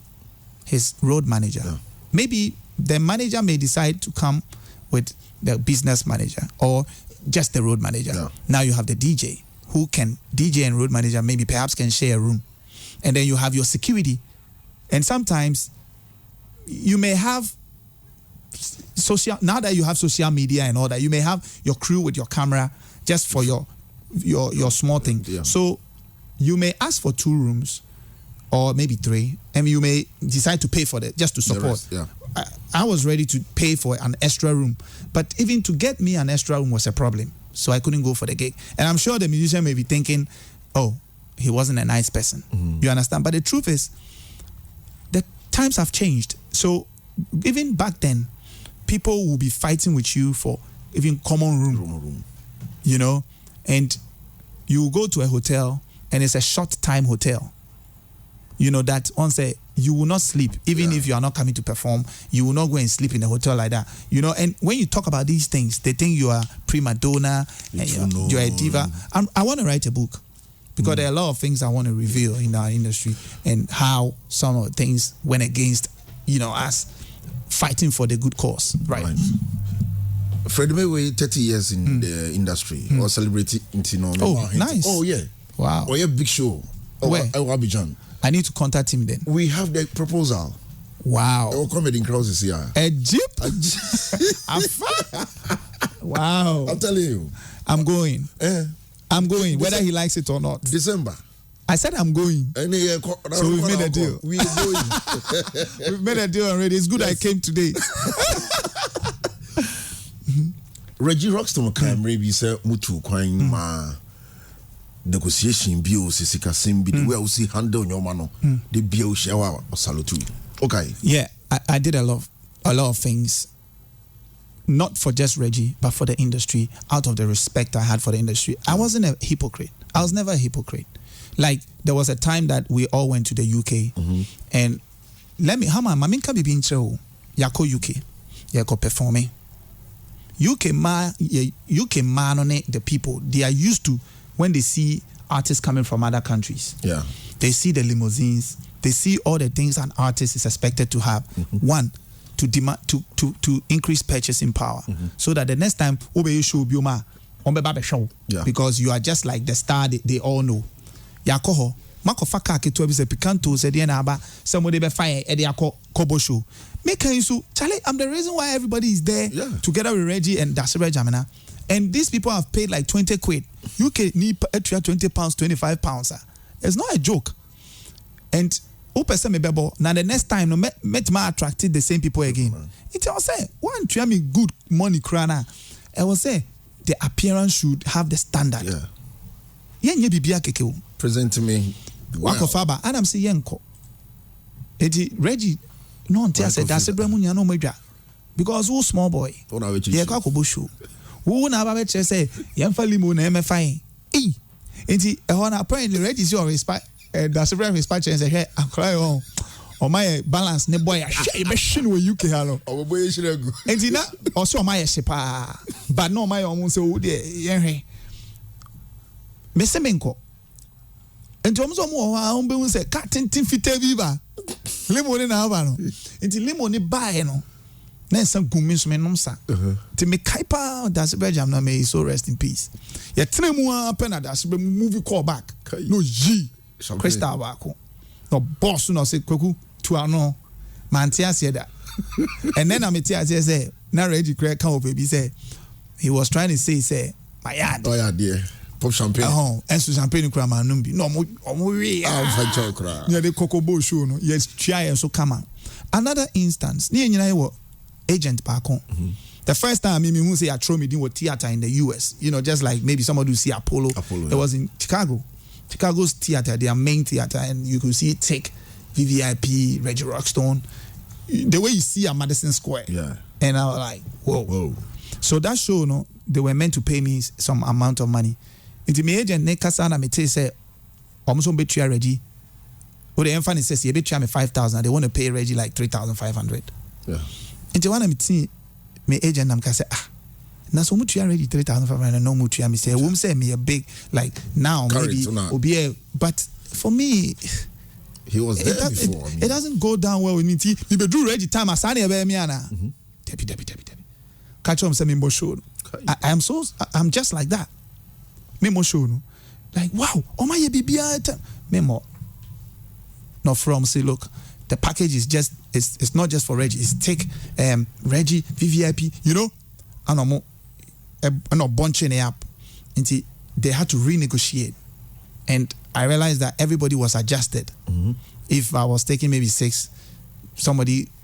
[SPEAKER 4] his road manager.
[SPEAKER 3] Yeah.
[SPEAKER 4] Maybe the manager may decide to come with the business manager or just the road manager.
[SPEAKER 3] Yeah.
[SPEAKER 4] Now you have the DJ who can, DJ and road manager maybe perhaps can share a room. And then you have your security. And sometimes you may have now that you have social media and all that, you may have your crew with your camera just for your small thing.
[SPEAKER 3] Yeah.
[SPEAKER 4] So you may ask for 2 rooms or maybe 3, and you may decide to pay for that just to support.
[SPEAKER 3] Yeah.
[SPEAKER 4] I was ready to pay for an extra room, but even to get me an extra room was a problem. So I couldn't go for the gig. And I'm sure the musician may be thinking, oh, he wasn't a nice person.
[SPEAKER 3] Mm-hmm.
[SPEAKER 4] You understand? But the truth is, the times have changed. So even back then, people will be fighting with you for even common room. You know? And you will go to a hotel, and it's a short-time hotel. You know, that once you will not sleep, even if you are not coming to perform, you will not go and sleep in a hotel like that. You know, and when you talk about these things, they think you are prima donna, and you're a diva. I want to write a book because there are a lot of things I want to reveal in our industry and how some of the things went against, you know, us fighting for the good cause. Right.
[SPEAKER 3] Fred Maywe, 30 years in the industry, or celebrating in
[SPEAKER 4] nice.
[SPEAKER 3] Oh, yeah.
[SPEAKER 4] Wow.
[SPEAKER 3] Oh, yeah, big show.
[SPEAKER 4] Where?
[SPEAKER 3] Abidjan.
[SPEAKER 4] I need to contact him then.
[SPEAKER 3] We have the proposal.
[SPEAKER 4] Wow.
[SPEAKER 3] Oh, comedy in crowds is here.
[SPEAKER 4] A jeep? Wow.
[SPEAKER 3] I'm telling you.
[SPEAKER 4] I'm going. I'm going, whether he likes it or not.
[SPEAKER 3] December.
[SPEAKER 4] I said I'm going.
[SPEAKER 3] So
[SPEAKER 4] we've made a deal.
[SPEAKER 3] We are going.
[SPEAKER 4] We've made a deal already. It's good I came today.
[SPEAKER 3] Reggie Rockston can maybe say mutu kwan ma negotiation bio sisika simbi the way we see handle your mano the bio shower or salutu. Okay.
[SPEAKER 4] Yeah, I did a lot of things, not for just Reggie, but for the industry, out of the respect I had for the industry. I wasn't a hypocrite. I was never a hypocrite. Like, there was a time that we all went to the UK, and maminka bibi incheo yako UK, yako performing. UK man on it, the people, they are used to when they see artists coming from other countries.
[SPEAKER 3] Yeah.
[SPEAKER 4] They see the limousines, they see all the things an artist is expected to have. One, to demand to increase purchasing power, so that the next time you show bioma show, because you are just like the star they all know. Yakoho makofaka ke to be picanto said aba somebody be fire e dey kobo show. Make you Charlie, I'm the reason why everybody is there together with Reggie and Dasire Jamina. And these people have paid like 20 quid. UK need extra 20 pounds, 25 pounds. It's not a joke. And now the next time, met my attracted the same people again. It was say, one try me good money crana. I will say the appearance should have the standard. Yeah.
[SPEAKER 3] Present to me.
[SPEAKER 4] Wako Faba. And I'm saying, Reggie, no, I said, that's a Bremunia no major. Because who small boy? Yeah, Kakobo show. Who now say, Yamfa limo na fine. Apparently, Reggie is your respect. That's a very respect and say, hey, I'm crying on. Or my balance, ne boy, I machine with UK. Hello. Or boy, should I go? And Tina also my shepa, but no, my almost so dear. Mr. Menko. And Thomas Omo, say, Captain Timfite Viva. Limon in Havano. Into limon buy no. Then some gumis men nomsa. To me kaipa that's a jam na may so rest in peace. Yet Tremua pena that's a movie call back. No G. Crystal Wako. No boss no say Koku to our no. Mantia said that. And then Amitia say, now Reggie Craig come baby say he was trying to say my yard.
[SPEAKER 3] Oh yeah, dear. Pop champagne.
[SPEAKER 4] And so champagne crama numbi. No more yeah, the Coco Bo show no. Yes, try and so come on. Another instance, near you agent back home. The first time who say I throw me doing theater in the US, you know, just like maybe somebody who see Apollo. It was in Chicago. Chicago's theater, their main theater, and you could see Tic, VVIP, Reggie Rockstone. The way you see at Madison Square. Yeah. And I was like, whoa. So that show, no, they were meant to pay me some amount of money. Into my agent, Nekasana me say, almost betray Reggie. Or the infant says, you betray me 5,000. They want to pay Reggie like 3,500. Yeah. Into one of me agent, I'm say, now so much already 3,500. No much. I say, won't say me a big like now maybe will be a. But for me,
[SPEAKER 3] He was there before.
[SPEAKER 4] It doesn't go down well with me. You be do ready time asani ebe me ana. Debi. Catch him say me mo show. I'm just like that. Me mo show no. Like wow, oh my ye bibia me mo. No from say look, the package is just it's not just for Reggie. It's take Reggie VVIP, you know, and I'm bunching it up. Until they had to renegotiate, and I realized that everybody was adjusted. If I was taking maybe 6,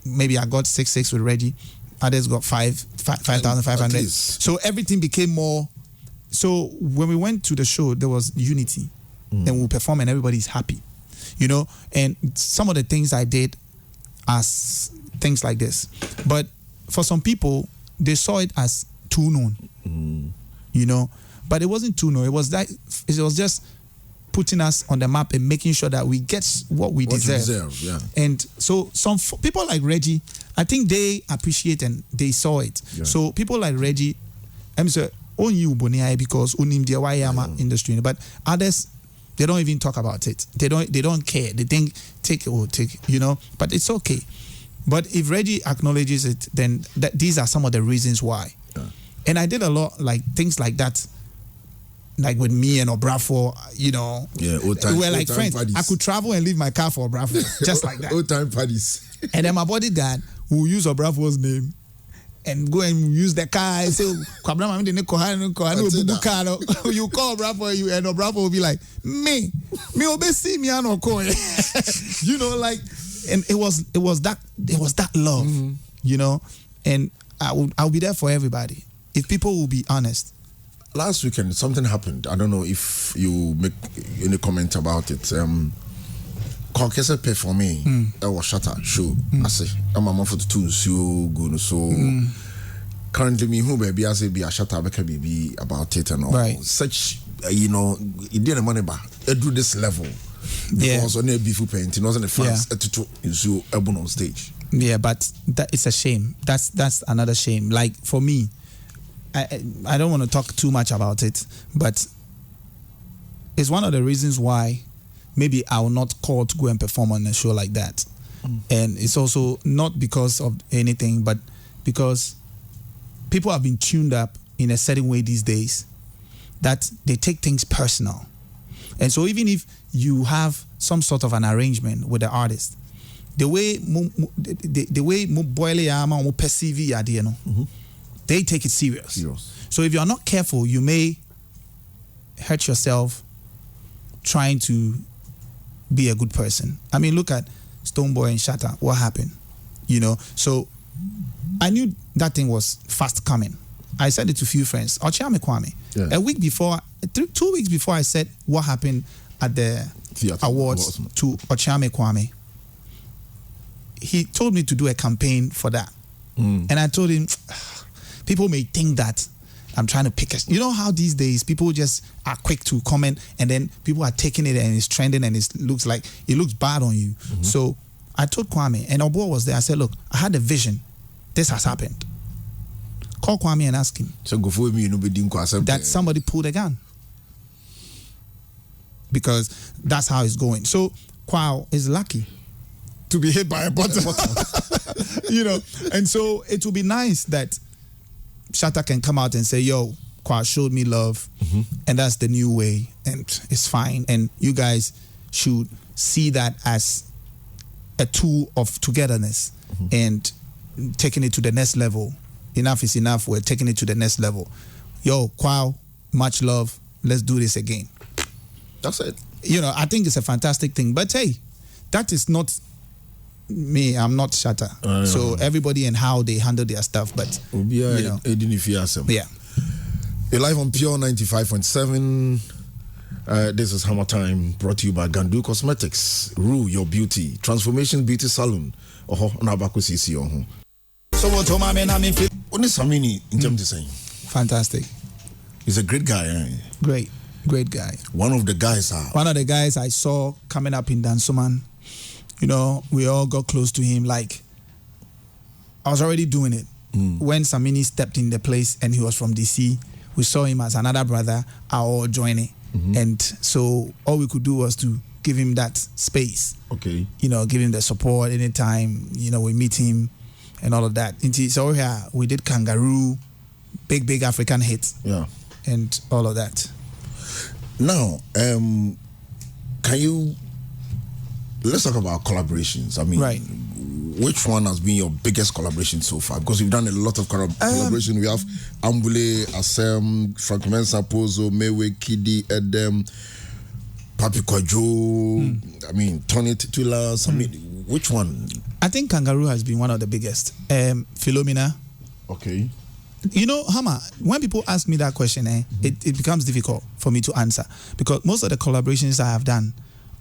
[SPEAKER 4] maybe I got 6 with Reggie, others got 5,500. So everything became more. So when we went to the show, there was unity, and we perform, and everybody's happy, you know. And some of the things I did as things like this, but for some people, they saw it as too known, you know. But it wasn't too known. It was just putting us on the map and making sure that we get what we deserve. Yeah. And so some people like Reggie, I think they appreciate and they saw it. Yeah. So people like Reggie, I'm sorry, on you Boniai because unim the Wayama industry, but others they don't even talk about it. They don't care. They think take, you know. But it's okay. But if Reggie acknowledges it, then these are some of the reasons why. Yeah. And I did a lot like things like that. Like with me and Obrafo, you know, we're like friends. Parties. I could travel and leave my car for Obrafo, just like that.
[SPEAKER 3] Old time parties.
[SPEAKER 4] And then my bodyguard will use Obrafo's name and go and use the car and say, you call Obrafo, and Obrafo will be like, me obey me and you know, like, and it was that love, you know, and I'll be there for everybody if people will be honest.
[SPEAKER 3] Last weekend, something happened. I don't know if you make any comment about it. Kokese pay for me. That was Shatter show. I say, I'm a for the two so good. So currently, me who baby I say be a Shatter baby about it and all.
[SPEAKER 4] Right.
[SPEAKER 3] Such you know, it didn't money back. It do this level. Because on a beefy paint, it wasn't the fans to so urban on stage.
[SPEAKER 4] Yeah, but that it's a shame. That's another shame. Like for me. I don't want to talk too much about it, but it's one of the reasons why maybe I will not call to go and perform on a show like that. And it's also not because of anything, but because people have been tuned up in a certain way these days that they take things personal. And so even if you have some sort of an arrangement with the artist, the way perceive they take it serious. So if you are not careful, you may hurt yourself trying to be a good person. I mean, look at Stoneboy and Shatter. What happened? You know, so I knew that thing was fast coming. I said it to a few friends. Ochiame Kwame. A week before, 2 weeks before I said what happened at the Theater Awards to Ochiame Kwame, he told me to do a campaign for that. And I told him, people may think that I'm trying to pick a... You know how these days people just are quick to comment and then people are taking it and it's trending and it looks bad on you. So I told Kwame and Obo was there. I said, look, I had a vision. This has happened. Call Kwame and ask him. So go for me, that somebody pulled a gun. Because that's how it's going. So Kwao is lucky to be hit by a bottle. You know, and so it will be nice that Shatta can come out and say, yo, Kwa showed me love, and that's the new way, and it's fine. And you guys should see that as a tool of togetherness and taking it to the next level. Enough is enough. We're taking it to the next level. Yo, Kwa, much love. Let's do this again.
[SPEAKER 3] That's it.
[SPEAKER 4] You know, I think it's a fantastic thing. But hey, that is not me. I'm not Shatta. So everybody and how they handle their stuff. But you know, yeah.
[SPEAKER 3] You're live on Pure 95.7. This is HammerTime, brought to you by Gandu Cosmetics. Rue your beauty. Transformation Beauty Salon. So what only Samini in terms of saying?
[SPEAKER 4] Fantastic.
[SPEAKER 3] He's a great guy. Eh?
[SPEAKER 4] Great guy.
[SPEAKER 3] One of the guys
[SPEAKER 4] I saw coming up in Dansoman. You know, we all got close to him. Like, I was already doing it. When Samini stepped in the place and he was from DC, we saw him as another brother, our joining. And so all we could do was to give him that space.
[SPEAKER 3] Okay.
[SPEAKER 4] You know, give him the support anytime, you know, we meet him and all of that. So here we did Kangaroo, big African hits.
[SPEAKER 3] Yeah.
[SPEAKER 4] And all of that.
[SPEAKER 3] Now, let's talk about collaborations. I mean,
[SPEAKER 4] right.
[SPEAKER 3] Which one has been your biggest collaboration so far? Because we've done a lot of collaboration. We have Ambule, Asem, Frank Mensa, Pozo, Mewe, Kidi, Edem, Papi Kwajo, I mean, Tony Titulas. I mean, which one?
[SPEAKER 4] I think Kangaroo has been one of the biggest. Philomena.
[SPEAKER 3] Okay.
[SPEAKER 4] You know, Hammer, when people ask me that question, it becomes difficult for me to answer because most of the collaborations I have done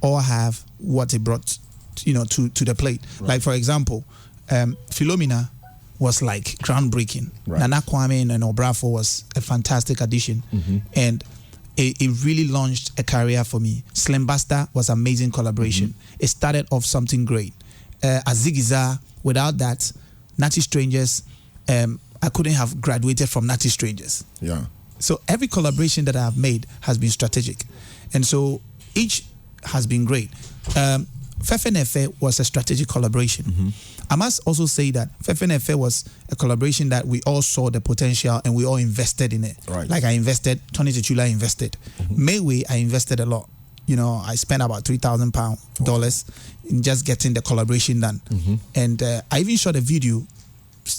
[SPEAKER 4] all have what it brought, you know, to the plate. Right. Like, for example, Philomena was like groundbreaking.
[SPEAKER 3] Right.
[SPEAKER 4] Nana Kwame and Obrafo was a fantastic addition.
[SPEAKER 3] Mm-hmm.
[SPEAKER 4] And it really launched a career for me. Slim Basta was amazing collaboration. Mm-hmm. It started off something great. Azigiza, without that, Natty Strangers, I couldn't have graduated from Natty Strangers.
[SPEAKER 3] Yeah.
[SPEAKER 4] So every collaboration that I have made has been strategic. And so each has been great. Fefe Nefe was a strategic collaboration.
[SPEAKER 3] Mm-hmm.
[SPEAKER 4] I must also say that Fefe Nefe was a collaboration that we all saw the potential and we all invested in it.
[SPEAKER 3] Right.
[SPEAKER 4] Like I invested, Tony Tchula invested. Mm-hmm. Mayway, I invested a lot. You know, I spent about $3,000 in just getting the collaboration done. Mm-hmm. And I even shot a video.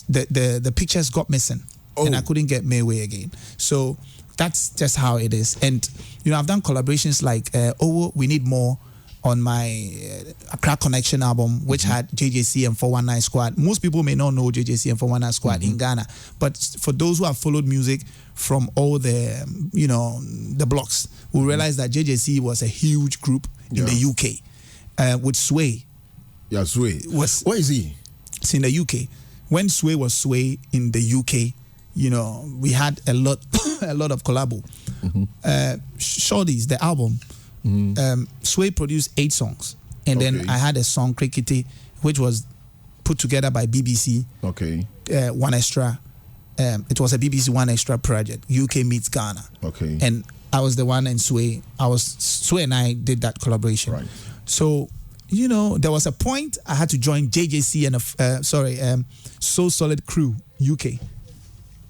[SPEAKER 4] The pictures got missing. And I couldn't get Mayway again. So that's just how it is. And, you know, I've done collaborations like We Need More on my Accra Connection album, which had JJC and 419 Squad. Most people may not know JJC and 419 Squad in Ghana. But for those who have followed music from all the, you know, the blocks, will realize that JJC was a huge group in the UK with Sway.
[SPEAKER 3] Yeah, Sway. Where is he?
[SPEAKER 4] It's in the UK. When Sway was Sway in the UK, you know, we had a lot of collabo. Shorties, the album, Sway produced 8 songs. And then I had a song, Crickety, which was put together by BBC.
[SPEAKER 3] Okay.
[SPEAKER 4] One Extra. It was a BBC One Extra project, UK meets Ghana.
[SPEAKER 3] Okay.
[SPEAKER 4] And I was the one in Sway. Sway and I did that collaboration.
[SPEAKER 3] Right.
[SPEAKER 4] So, you know, there was a point I had to join JJC and So Solid Crew UK.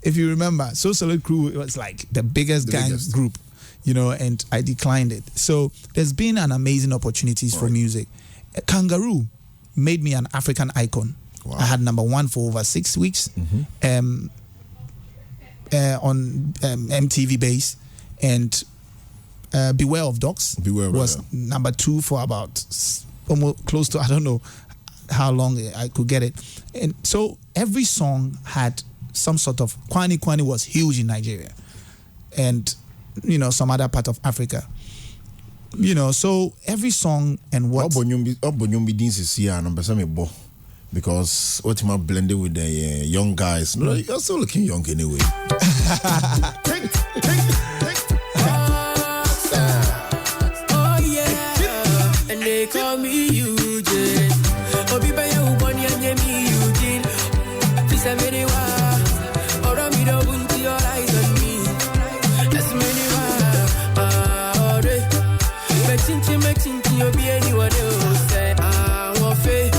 [SPEAKER 4] If you remember, So Solid Crew was like the biggest gang group, you know, and I declined it. So there's been an amazing opportunities for music. Kangaroo made me an African icon. Wow. I had #1 for over 6 weeks on MTV base, and Beware of Dogs was #2 for about almost close to, I don't know how long I could get it. And so every song had some sort of, Kwani was huge in Nigeria and, you know, some other part of Africa. You know, so every song and what...
[SPEAKER 3] Because what am I blended with the young guys? No, you're still looking young anyway.
[SPEAKER 2] Oh yeah, and they call me Eugene. Oh, be by you, Bonnie, and me Eugene. This a very wild. Or me don't want your eyes on me. That's many wild. Oh, they. Make chinchi, you'll be anyone else. I want faith.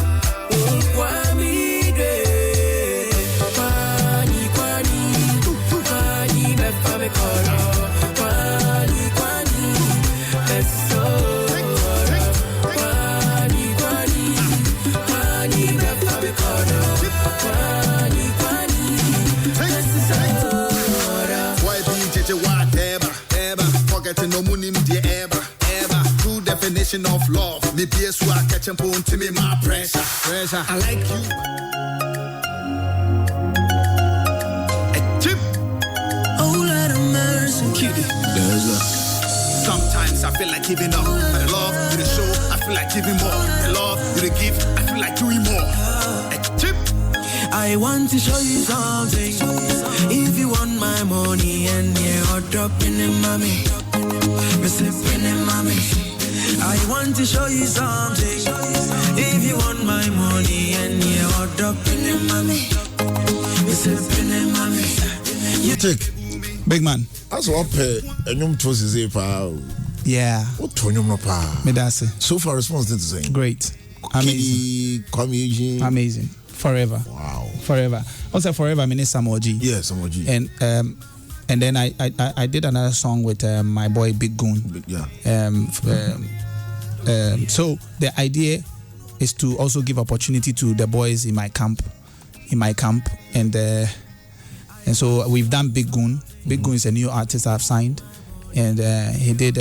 [SPEAKER 7] Definition of love, me PS who I catch and pull to me my pressure. I like you. A chip.
[SPEAKER 2] Oh Lord of mercy, cutie.
[SPEAKER 7] Sometimes I feel like giving up, but the love you the show, I feel like giving more. The love you the give, I feel like doing more. A chip.
[SPEAKER 2] I want to show you something. If you want my money and you're dropping in mommy, me sipping in mommy. I want to show you something. If you want my money and you're dropping in mommy, me sipping in mommy.
[SPEAKER 3] You take
[SPEAKER 4] big man.
[SPEAKER 3] As what and you to say
[SPEAKER 4] Yeah.
[SPEAKER 3] What Tonyum no pa?
[SPEAKER 4] Me that's it.
[SPEAKER 3] So far, response is the same.
[SPEAKER 4] Great. Amazing. Amazing. Forever.
[SPEAKER 3] Wow.
[SPEAKER 4] Forever. Also forever. I mean, it's Samoji.
[SPEAKER 3] Yeah, Samoji.
[SPEAKER 4] And then I did another song with my boy Big Goon.
[SPEAKER 3] Yeah.
[SPEAKER 4] So the idea is to also give opportunity to the boys in my camp, and so we've done Big Goon. Big Goon is a new artist I've signed, and he did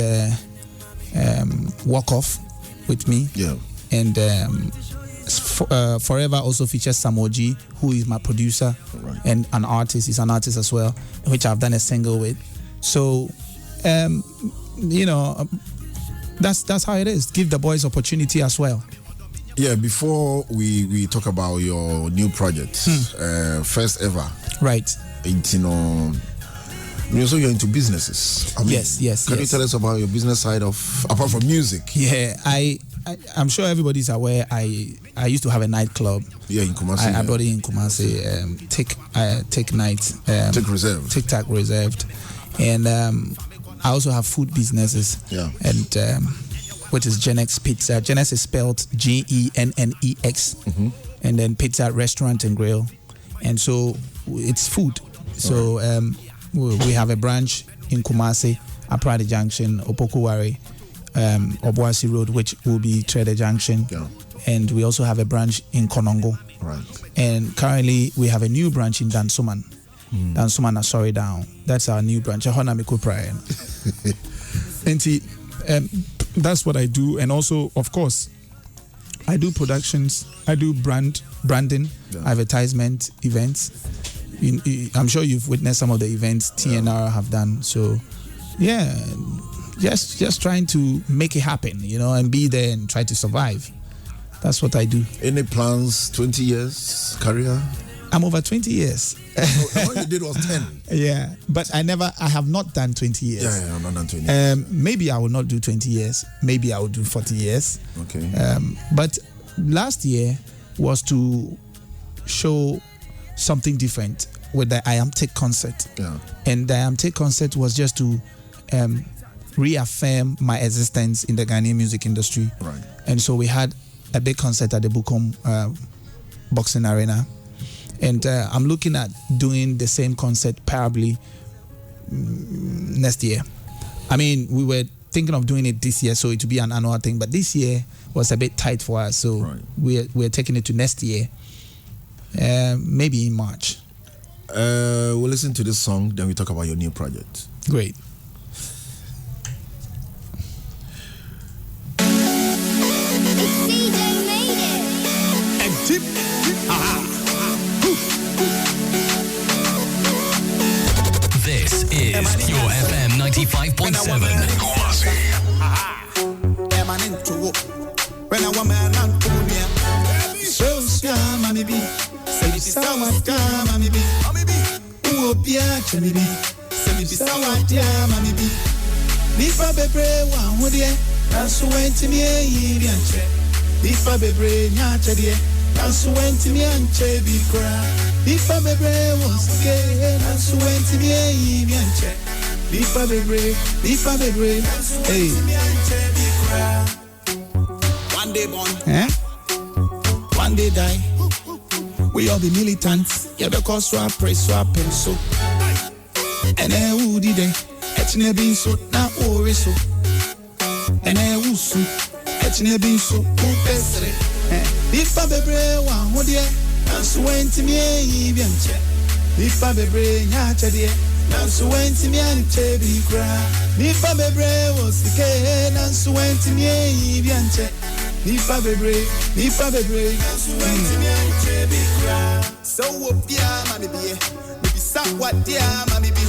[SPEAKER 4] Walk Off with me.
[SPEAKER 3] Yeah.
[SPEAKER 4] And Forever also features Samoji, who is my producer,
[SPEAKER 3] right,
[SPEAKER 4] and an artist. He's an artist as well, which I've done a single with. So, that's how it is. Give the boys opportunity as well.
[SPEAKER 3] Yeah, before we talk about your new project, first ever.
[SPEAKER 4] Right.
[SPEAKER 3] So you're into businesses.
[SPEAKER 4] Yes.
[SPEAKER 3] Can you tell us about your business side apart from music?
[SPEAKER 4] Yeah, I'm sure everybody's aware. I used to have a nightclub.
[SPEAKER 3] Yeah, in Kumasi.
[SPEAKER 4] I brought it in Kumasi. Tic Night.
[SPEAKER 3] Tic Reserved.
[SPEAKER 4] TicTac Reserved, and I also have food businesses.
[SPEAKER 3] Yeah.
[SPEAKER 4] And which is Genex Pizza. Genex is spelled Gennex, and then Pizza Restaurant and Grill, and so it's food. So we have a branch in Kumasi, Aprade Junction, Opokuwari, Obuasi Road, which will be Trader Junction.
[SPEAKER 3] Yeah.
[SPEAKER 4] And we also have a branch in Konongo.
[SPEAKER 3] Right.
[SPEAKER 4] And currently we have a new branch in Dansoman. Dansoman Asori Down. That's our new branch. And that's what I do. And also, of course, I do productions. I do branding, advertisement, events. I'm sure you've witnessed some of the events TNR have done. So, yeah, just trying to make it happen, and be there and try to survive. That's what I do.
[SPEAKER 3] Any plans? 20 years career?
[SPEAKER 4] I'm over 20 years.
[SPEAKER 3] What you did was 10.
[SPEAKER 4] Yeah, but I have not done 20 years.
[SPEAKER 3] Yeah, I'm not done 20 years.
[SPEAKER 4] Maybe I will not do 20 years. Maybe I will do 40 years.
[SPEAKER 3] Okay.
[SPEAKER 4] But last year was to show something different with the I Am Tic concert.
[SPEAKER 3] Yeah.
[SPEAKER 4] And the I Am Tic concert was just to reaffirm my existence in the Ghanaian music industry.
[SPEAKER 3] Right.
[SPEAKER 4] And so we had a big concert at the Bukom Boxing Arena. And I'm looking at doing the same concert probably next year. I mean, we were thinking of doing it this year, so it would be an annual thing. But this year was a bit tight for us, so we're taking it to next year, maybe in March.
[SPEAKER 3] We'll listen to this song, then we talk about your new project.
[SPEAKER 4] Great.
[SPEAKER 5] This is your FM 95.7.
[SPEAKER 2] When I want man and Punya, so scam, mommy be, say, sour scam, mommy be, who will be actually be, say, sour dear, mommy be. Nifa bebre, one would ye, that's went to me, and check. Nifa bebre, nyacha dear, that's went to me and chebi cry. Nifa bebre was gay, that's went to me, and check. Nifa bebre, hey. One day born, one day die. We all be militants. Yeah, because swap, praise, swap, and so. And who did they? It's never been so, not worry so. And who so? It's never been so, who best it? If I be brave, one would ye? That's when to me, even check. If I be brave, yacha dear. That's when to me and chebi cry. If I be brave, was the K. That's when to me, even check. If I be brave, that's when to me and chebi cry. So up dear, mommy be. Maybe stop what dear, mommy be.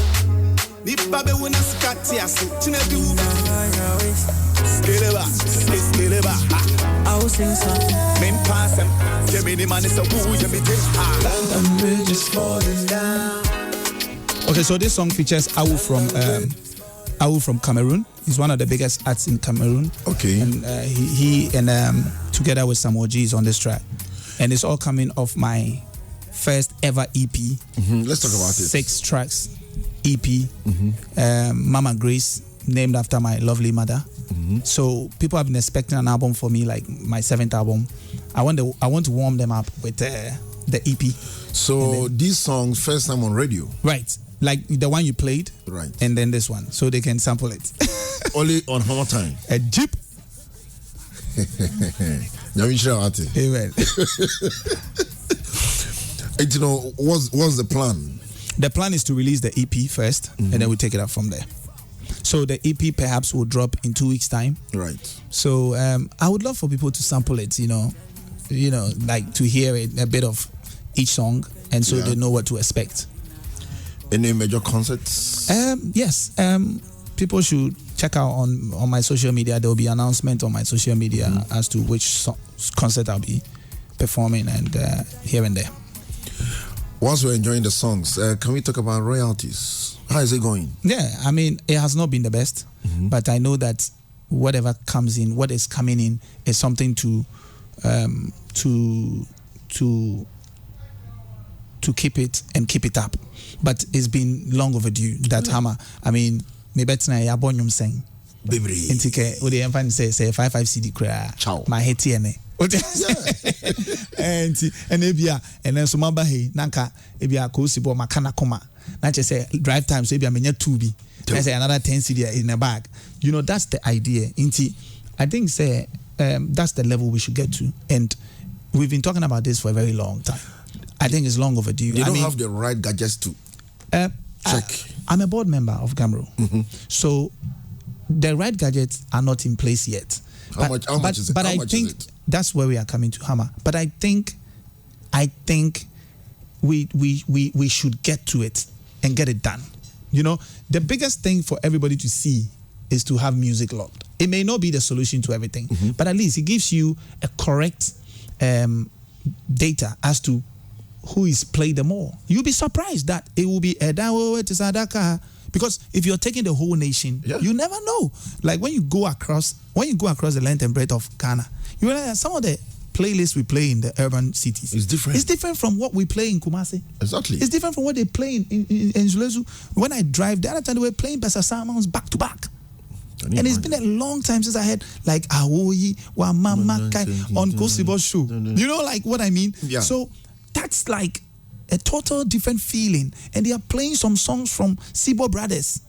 [SPEAKER 2] If I be when I scat tears, to not do Skileba. I will sing something. Men pass them. Give me the money, so who you be take? I'm just falling down.
[SPEAKER 4] Okay, so this song features Awu from Cameroon. He's one of the biggest acts in Cameroon.
[SPEAKER 3] Okay.
[SPEAKER 4] And he together with Samoji is on this track. And it's all coming off my first ever EP.
[SPEAKER 3] Let's talk about it.
[SPEAKER 4] 6 tracks EP. Mama Grace named after my lovely mother. So people have been expecting an album for me, like my 7th album. I want to warm them up with the EP.
[SPEAKER 3] So these songs, first time on radio,
[SPEAKER 4] right? Like the one you played,
[SPEAKER 3] right?
[SPEAKER 4] And then this one, so they can sample it.
[SPEAKER 3] Only on HammerTime.
[SPEAKER 4] A Jeep. Amen.
[SPEAKER 3] You know, what's the plan?
[SPEAKER 4] The plan is to release the EP first, and then we take it up from there. So the EP perhaps will drop in 2 weeks' time.
[SPEAKER 3] Right.
[SPEAKER 4] So I would love for people to sample it, you know, like to hear it, a bit of each song, and so they know what to expect.
[SPEAKER 3] Any major concerts?
[SPEAKER 4] Yes. People should check out on my social media. There will be an announcement on my social media as to which concert I'll be performing and here and there.
[SPEAKER 3] Once we're enjoying the songs, can we talk about royalties? How is it going?
[SPEAKER 4] Yeah, I mean, it has not been the best, but I know that whatever comes in, what is coming in, is something to keep it and keep it up. But it's been long overdue. That Hammer, I mean, me better na ya bonyum sing.
[SPEAKER 3] Baby.
[SPEAKER 4] Intike, what the emphasis say 55 CD cry.
[SPEAKER 3] Ciao.
[SPEAKER 4] My head here. And ebia and then so maba he nanka ebia ko sibo makana koma na che say drive time so ebia menya 2 bi I say another 10 CD in a bag. You know, that's the idea. Inti, I think say that's the level we should get to, and we've been talking about this for a very long time. I think it's long overdue.
[SPEAKER 3] You don't have the right gadgets to check.
[SPEAKER 4] I'm a board member of Gamro, so the right gadgets are not in place yet.
[SPEAKER 3] How much is it?
[SPEAKER 4] But I think that's where we are coming to, Hammer. But I think we should get to it and get it done. You know, the biggest thing for everybody to see is to have music locked. It may not be the solution to everything, but at least it gives you a correct data as to who is played the more. You'll be surprised that it will be Sadaka. Because if you're taking the whole nation, you never know. Like when you go across the length and breadth of Ghana, you realize that some of the playlists we play in the urban cities
[SPEAKER 3] is different.
[SPEAKER 4] It's different from what we play in Kumasi. Exactly. It's different from what they play in Zulezu. When I drive, the other time they were playing Pastor Salmons back to back. And it's been a long time since I had like Awoyi, Wamama Kai on Kosibo's show. You know, like what I mean? Yeah. So that's like a total different feeling. And they are playing some songs from Sibo Brothers.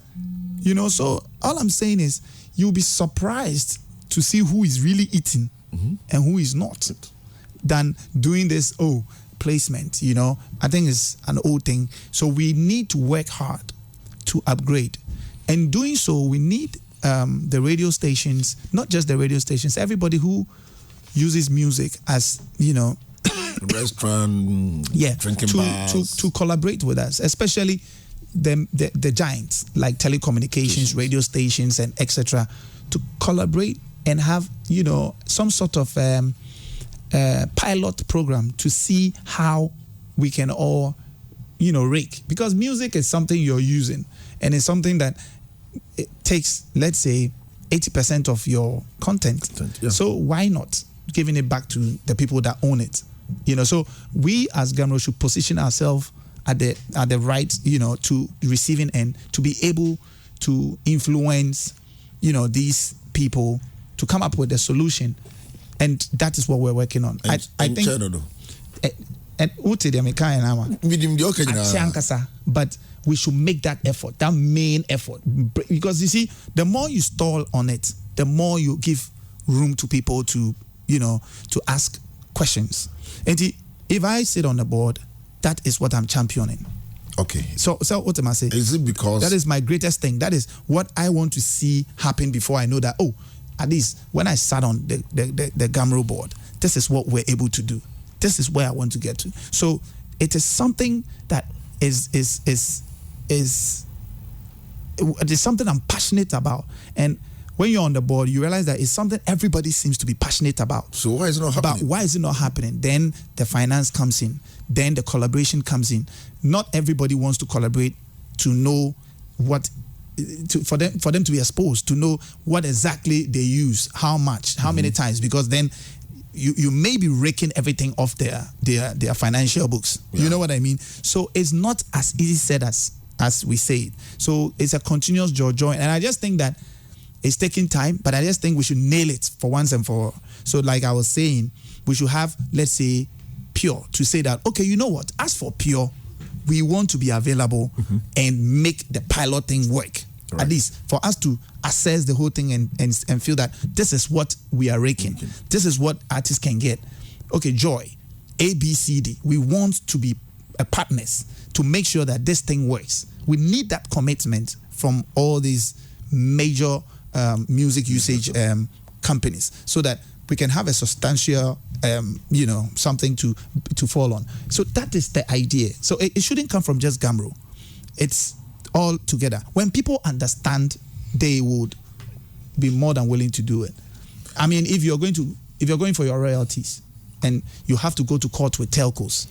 [SPEAKER 4] You know, so all I'm saying is you'll be surprised to see who is really eating and who is not than doing this placement. You know, I think it's an old thing. So we need to work hard to upgrade. And doing so, we need the radio stations, not just the radio stations, everybody who uses music as, you know,
[SPEAKER 3] restaurant, drinking bars,
[SPEAKER 4] to collaborate with us, especially the giants like telecommunications, radio stations, and etc. to collaborate and have, you know, some sort of pilot program to see how we can all, you know, rake, because music is something you're using and it's something that it takes, let's say, 80% of your content. So why not giving it back to the people that own it? You know, so we as Gamro should position ourselves at the right, you know, to receiving end, to be able to influence, you know, these people to come up with a solution, and that is what we're working on. I think. But we should make that effort, that main effort, because you see, the more you stall on it, the more you give room to people to, you know, to ask questions. And if I sit on the board, that is what I'm championing.
[SPEAKER 3] Okay.
[SPEAKER 4] So what am I saying?
[SPEAKER 3] Is it because
[SPEAKER 4] that is my greatest thing? That is what I want to see happen before I know that, at least when I sat on the Gamro board, this is what we're able to do. This is where I want to get to. So it is something that is something I'm passionate about. And when you're on the board, you realize that it's something everybody seems to be passionate about.
[SPEAKER 3] So why is it not happening?
[SPEAKER 4] But why is it not happening? Then the finance comes in. Then the collaboration comes in. Not everybody wants to collaborate to know what, for them to be exposed, to know what exactly they use, how much, how many times, because then you may be raking everything off their financial books. You know what I mean? So it's not as easy said as as we say it. So it's a continuous joy. And I just think that it's taking time, but I just think we should nail it for once and for all. So like I was saying, we should have, let's say, Pure to say that, okay, you know what? As for Pure, we want to be available and make the pilot thing work. Right. At least for us to assess the whole thing and feel that this is what we are raking. Okay. This is what artists can get. Okay, Joy, A, B, C, D. We want to be partners to make sure that this thing works. We need that commitment from all these major music usage companies so that we can have a substantial, something to fall on. So that is the idea. So it shouldn't come from just Gamro. It's all together. When people understand, they would be more than willing to do it. I mean, if you're going for your royalties and you have to go to court with telcos,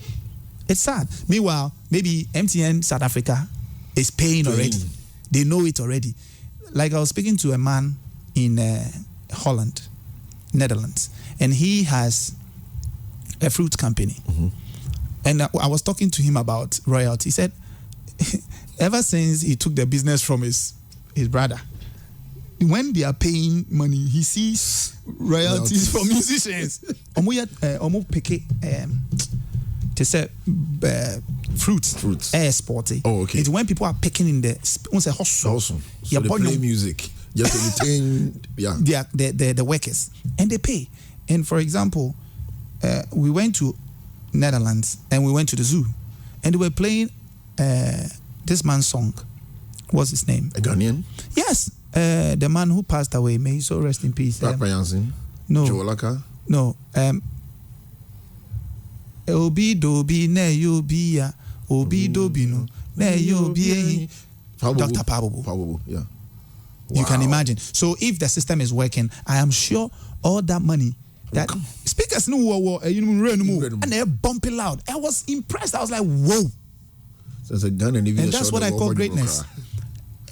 [SPEAKER 4] it's sad. Meanwhile, maybe MTN South Africa is paying already. They know it already. Like I was speaking to a man in Holland, Netherlands, and he has a fruit company. And I was talking to him about royalty. He said, ever since he took the business from his brother, when they are paying money, he sees royalties for musicians. To say fruits. Sporty.
[SPEAKER 3] Oh, okay.
[SPEAKER 4] It's when people are picking in the
[SPEAKER 3] so they play music. Just to retain,
[SPEAKER 4] the workers, and they pay. And for example, we went to Netherlands and we went to the zoo, and they were playing this man's song. What's his name?
[SPEAKER 3] A Ghanaian?
[SPEAKER 4] Yes, the man who passed away. May he so rest in peace.
[SPEAKER 3] No.
[SPEAKER 4] Joelaka? No. Obi dobi ne yobi ya obi dobi no ne yobi. Dr. Pabobo.
[SPEAKER 3] Yeah.
[SPEAKER 4] Wow. You can imagine. So if the system is working, I am sure all that money that speakers and they're bumping loud. I was impressed. I was like, whoa.
[SPEAKER 3] So it's a Ghanaian,
[SPEAKER 4] and that's what I call greatness.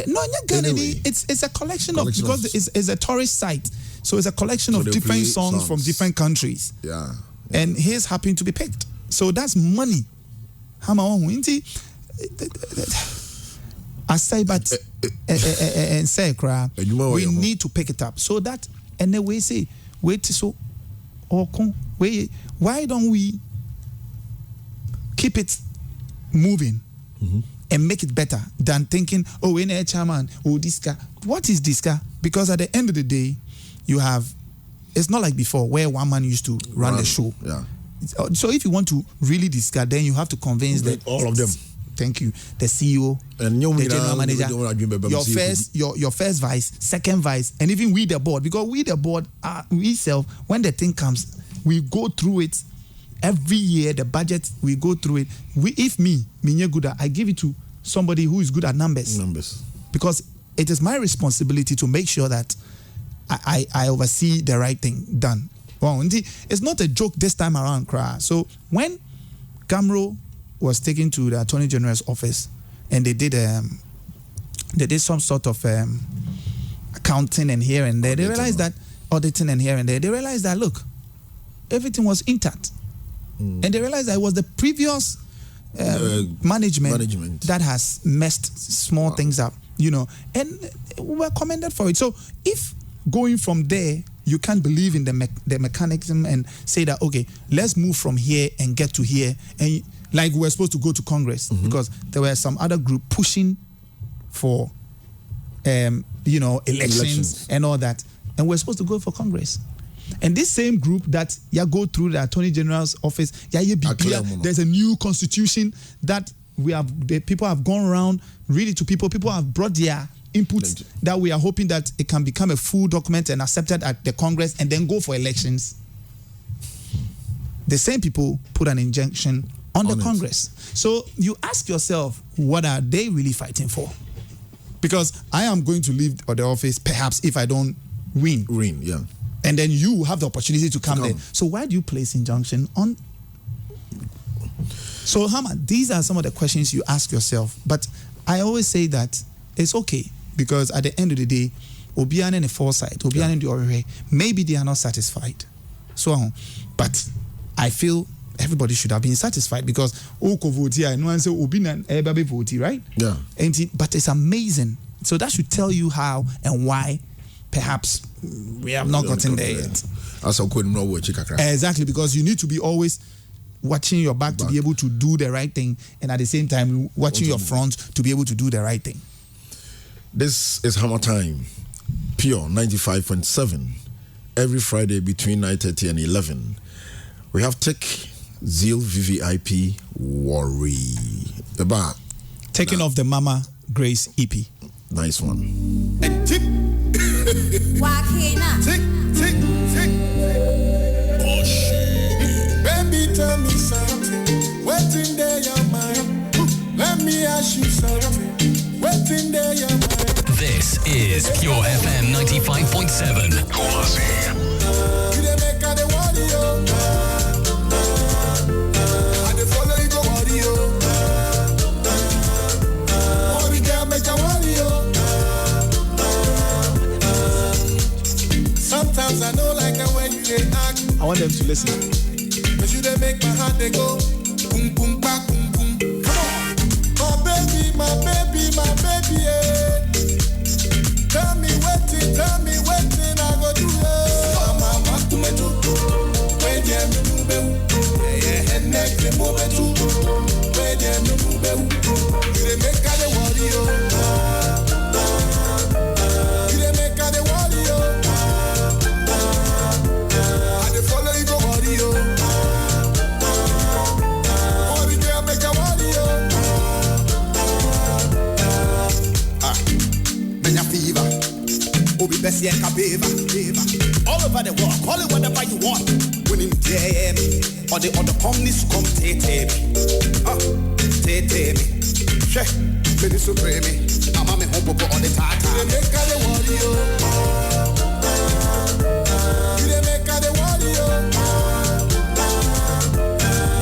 [SPEAKER 4] No, not Ghanaian. Anyway, it's a collection of because it's a tourist site. So it's a collection of different songs from different countries.
[SPEAKER 3] Yeah.
[SPEAKER 4] And his happened to be picked. So that's money. I say, but and say, we need to pick it up so that, and then we say, wait, so, why don't we keep it moving and make it better than thinking, oh, in a chairman, oh, this guy. What is this guy? Because at the end of the day, you have, it's not like before where one man used to run the show.
[SPEAKER 3] Yeah.
[SPEAKER 4] So if you want to really discard, then you have to convince
[SPEAKER 3] all of them.
[SPEAKER 4] Thank you. The CEO,
[SPEAKER 3] and
[SPEAKER 4] the general manager, your first vice, second vice, and even we the board. Because we the board, we self, when the thing comes, we go through it every year. The budget, we go through it. If I give it to somebody who is good at numbers. Because it is my responsibility to make sure that I oversee the right thing done. Well, it's not a joke this time around, Kra. So when Gamro was taken to the Attorney General's office and they did some sort of accounting and here and there, they realized that auditing and here and there, they realized that look, everything was intact. And they realized that it was the previous management that has messed small things up, and we were commended for it. So if going from there, you can't believe in the mechanism and say that, okay, let's move from here and get to here. And like we were supposed to go to Congress because there were some other group pushing for, elections and all that. And we're supposed to go for Congress. And this same group that go through the Attorney General's office, there's a new constitution that the people have gone around, read it to people. People have brought their inputs that we are hoping that it can become a full document and accepted at the Congress and then go for elections. The same people put an injunction on the Congress. So you ask yourself, what are they really fighting for? Because I am going to leave the office perhaps if I don't win.
[SPEAKER 3] Yeah.
[SPEAKER 4] And then you have the opportunity to come there. So why do you place injunction on? So Hammer, these are some of the questions you ask yourself. But I always say that it's okay. Because at the end of the day, Obian and the foresight, Obian and the Orire, maybe they are not satisfied. So, but I feel everybody should have been satisfied because Okovoti and one say Obina Ebabe voti, right?
[SPEAKER 3] Yeah.
[SPEAKER 4] But it's amazing. So that should tell you how and why perhaps we have not gotten there yet. Exactly, because you need to be always watching your back to be able to do the right thing, and at the same time watching your front to be able to do the right thing.
[SPEAKER 3] This is Hammer Time, Pure 95.7, every Friday between 9:30 and 11. We have Tic, Zeal, VVIP, Worry. The bar.
[SPEAKER 4] Taking off the Mama Grace EP.
[SPEAKER 3] Nice one.
[SPEAKER 7] And tick. Tick, tick, tick. Oh shit. Baby, tell me something. What's in there your mind? Let me ask you something. What's in there your mind?
[SPEAKER 5] This is Pure FM 95.7.
[SPEAKER 7] You dey make her the warrior. I dey follow you go warrior. Worry girl make a warrior. Sometimes I know like the way you dey act.
[SPEAKER 4] I want them to listen.
[SPEAKER 7] But you dey make my heart dey go boom boom ba boom boom. Come on, my baby, yeah. Tell me wetin I go do. Mama to me do. Where dem do be? Yeah, and next dem move to. Where dem do be? You dey make her the warrior. You dey make her the warrior. I dey follow you go warrior. Warrior girl make a warrior. Fever, Obi Bessie and Kabeva, all over the world, call it whatever you want. Winning DM, or the other companies come take me. She, Lady Supreme, I'm a me home on the tata. You make her the warrior. You make her the warrior.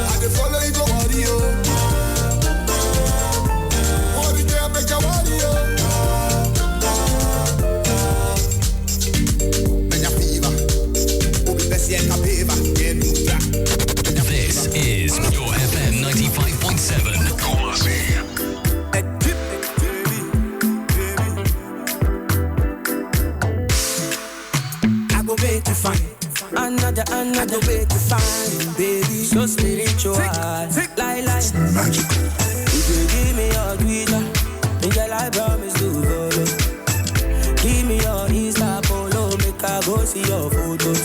[SPEAKER 7] I dey follow you go warrior. Warrior girl make a warrior.
[SPEAKER 5] This is Pure FM 95.7.
[SPEAKER 2] I go make you fine. Another way to find, baby. So spiritual, like magical. If you give me your Twitter, girl, I promise to follow. Give me your Insta follow, make I go see your photos.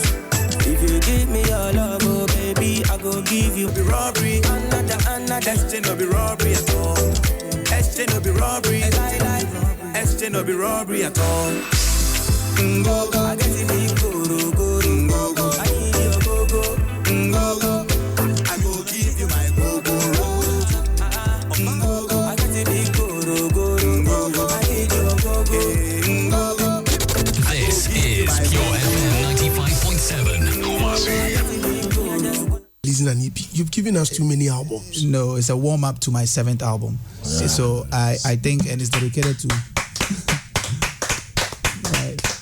[SPEAKER 2] If you give me your love, oh baby, I go give you the robbery. Another exchange no be robbery at all. Exchange no be robbery. Exchange no be robbery at all. Go go, I get it, go go, go go. I need your go go, go go. I go give you my go go. Go go, I get it, go go, go go. I need your go go.
[SPEAKER 5] This is Pure FM 95.7.
[SPEAKER 8] Listen, an EP. You've given us too many albums.
[SPEAKER 4] No, it's a warm-up to my 7th album. Yeah. So I think, and it's dedicated to...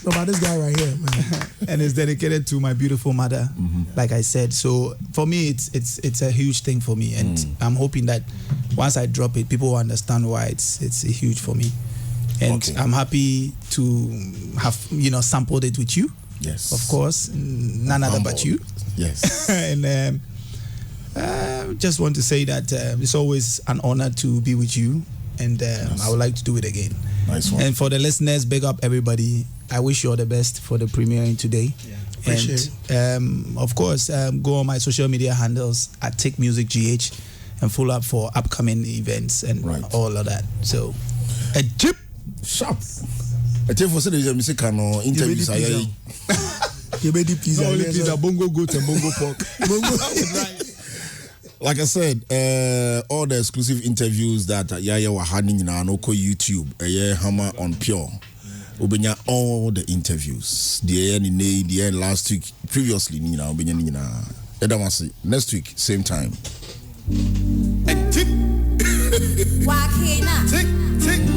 [SPEAKER 8] No, but this guy right here, man.
[SPEAKER 4] And it's dedicated to my beautiful mother, like I said. So for me, it's a huge thing for me. And I'm hoping that once I drop it, people will understand why it's huge for me. And I'm happy to have, sampled it with you.
[SPEAKER 3] Yes.
[SPEAKER 4] Of course. None other but you.
[SPEAKER 3] Yes.
[SPEAKER 4] And just want to say that it's always an honor to be with you. And I would like to do it again.
[SPEAKER 3] Nice one.
[SPEAKER 4] And for the listeners, big up everybody. I wish you all the best for the premiering today.
[SPEAKER 8] Yeah. Appreciate
[SPEAKER 4] it. Of course, go on my social media handles at Tic Music GH and follow up for upcoming events and all of that. So, a jip.
[SPEAKER 3] Sharp. I tell you for saying the music and interviews.
[SPEAKER 8] You made it pizza.
[SPEAKER 4] Only pizza, bongo goat and bongo pork.
[SPEAKER 3] Like I said, all the exclusive interviews that Yaya were handing in our local YouTube, Hammer on Pure. Ubenya all the interviews. The end last week, previously, next week, same time.
[SPEAKER 7] Tick. Tick.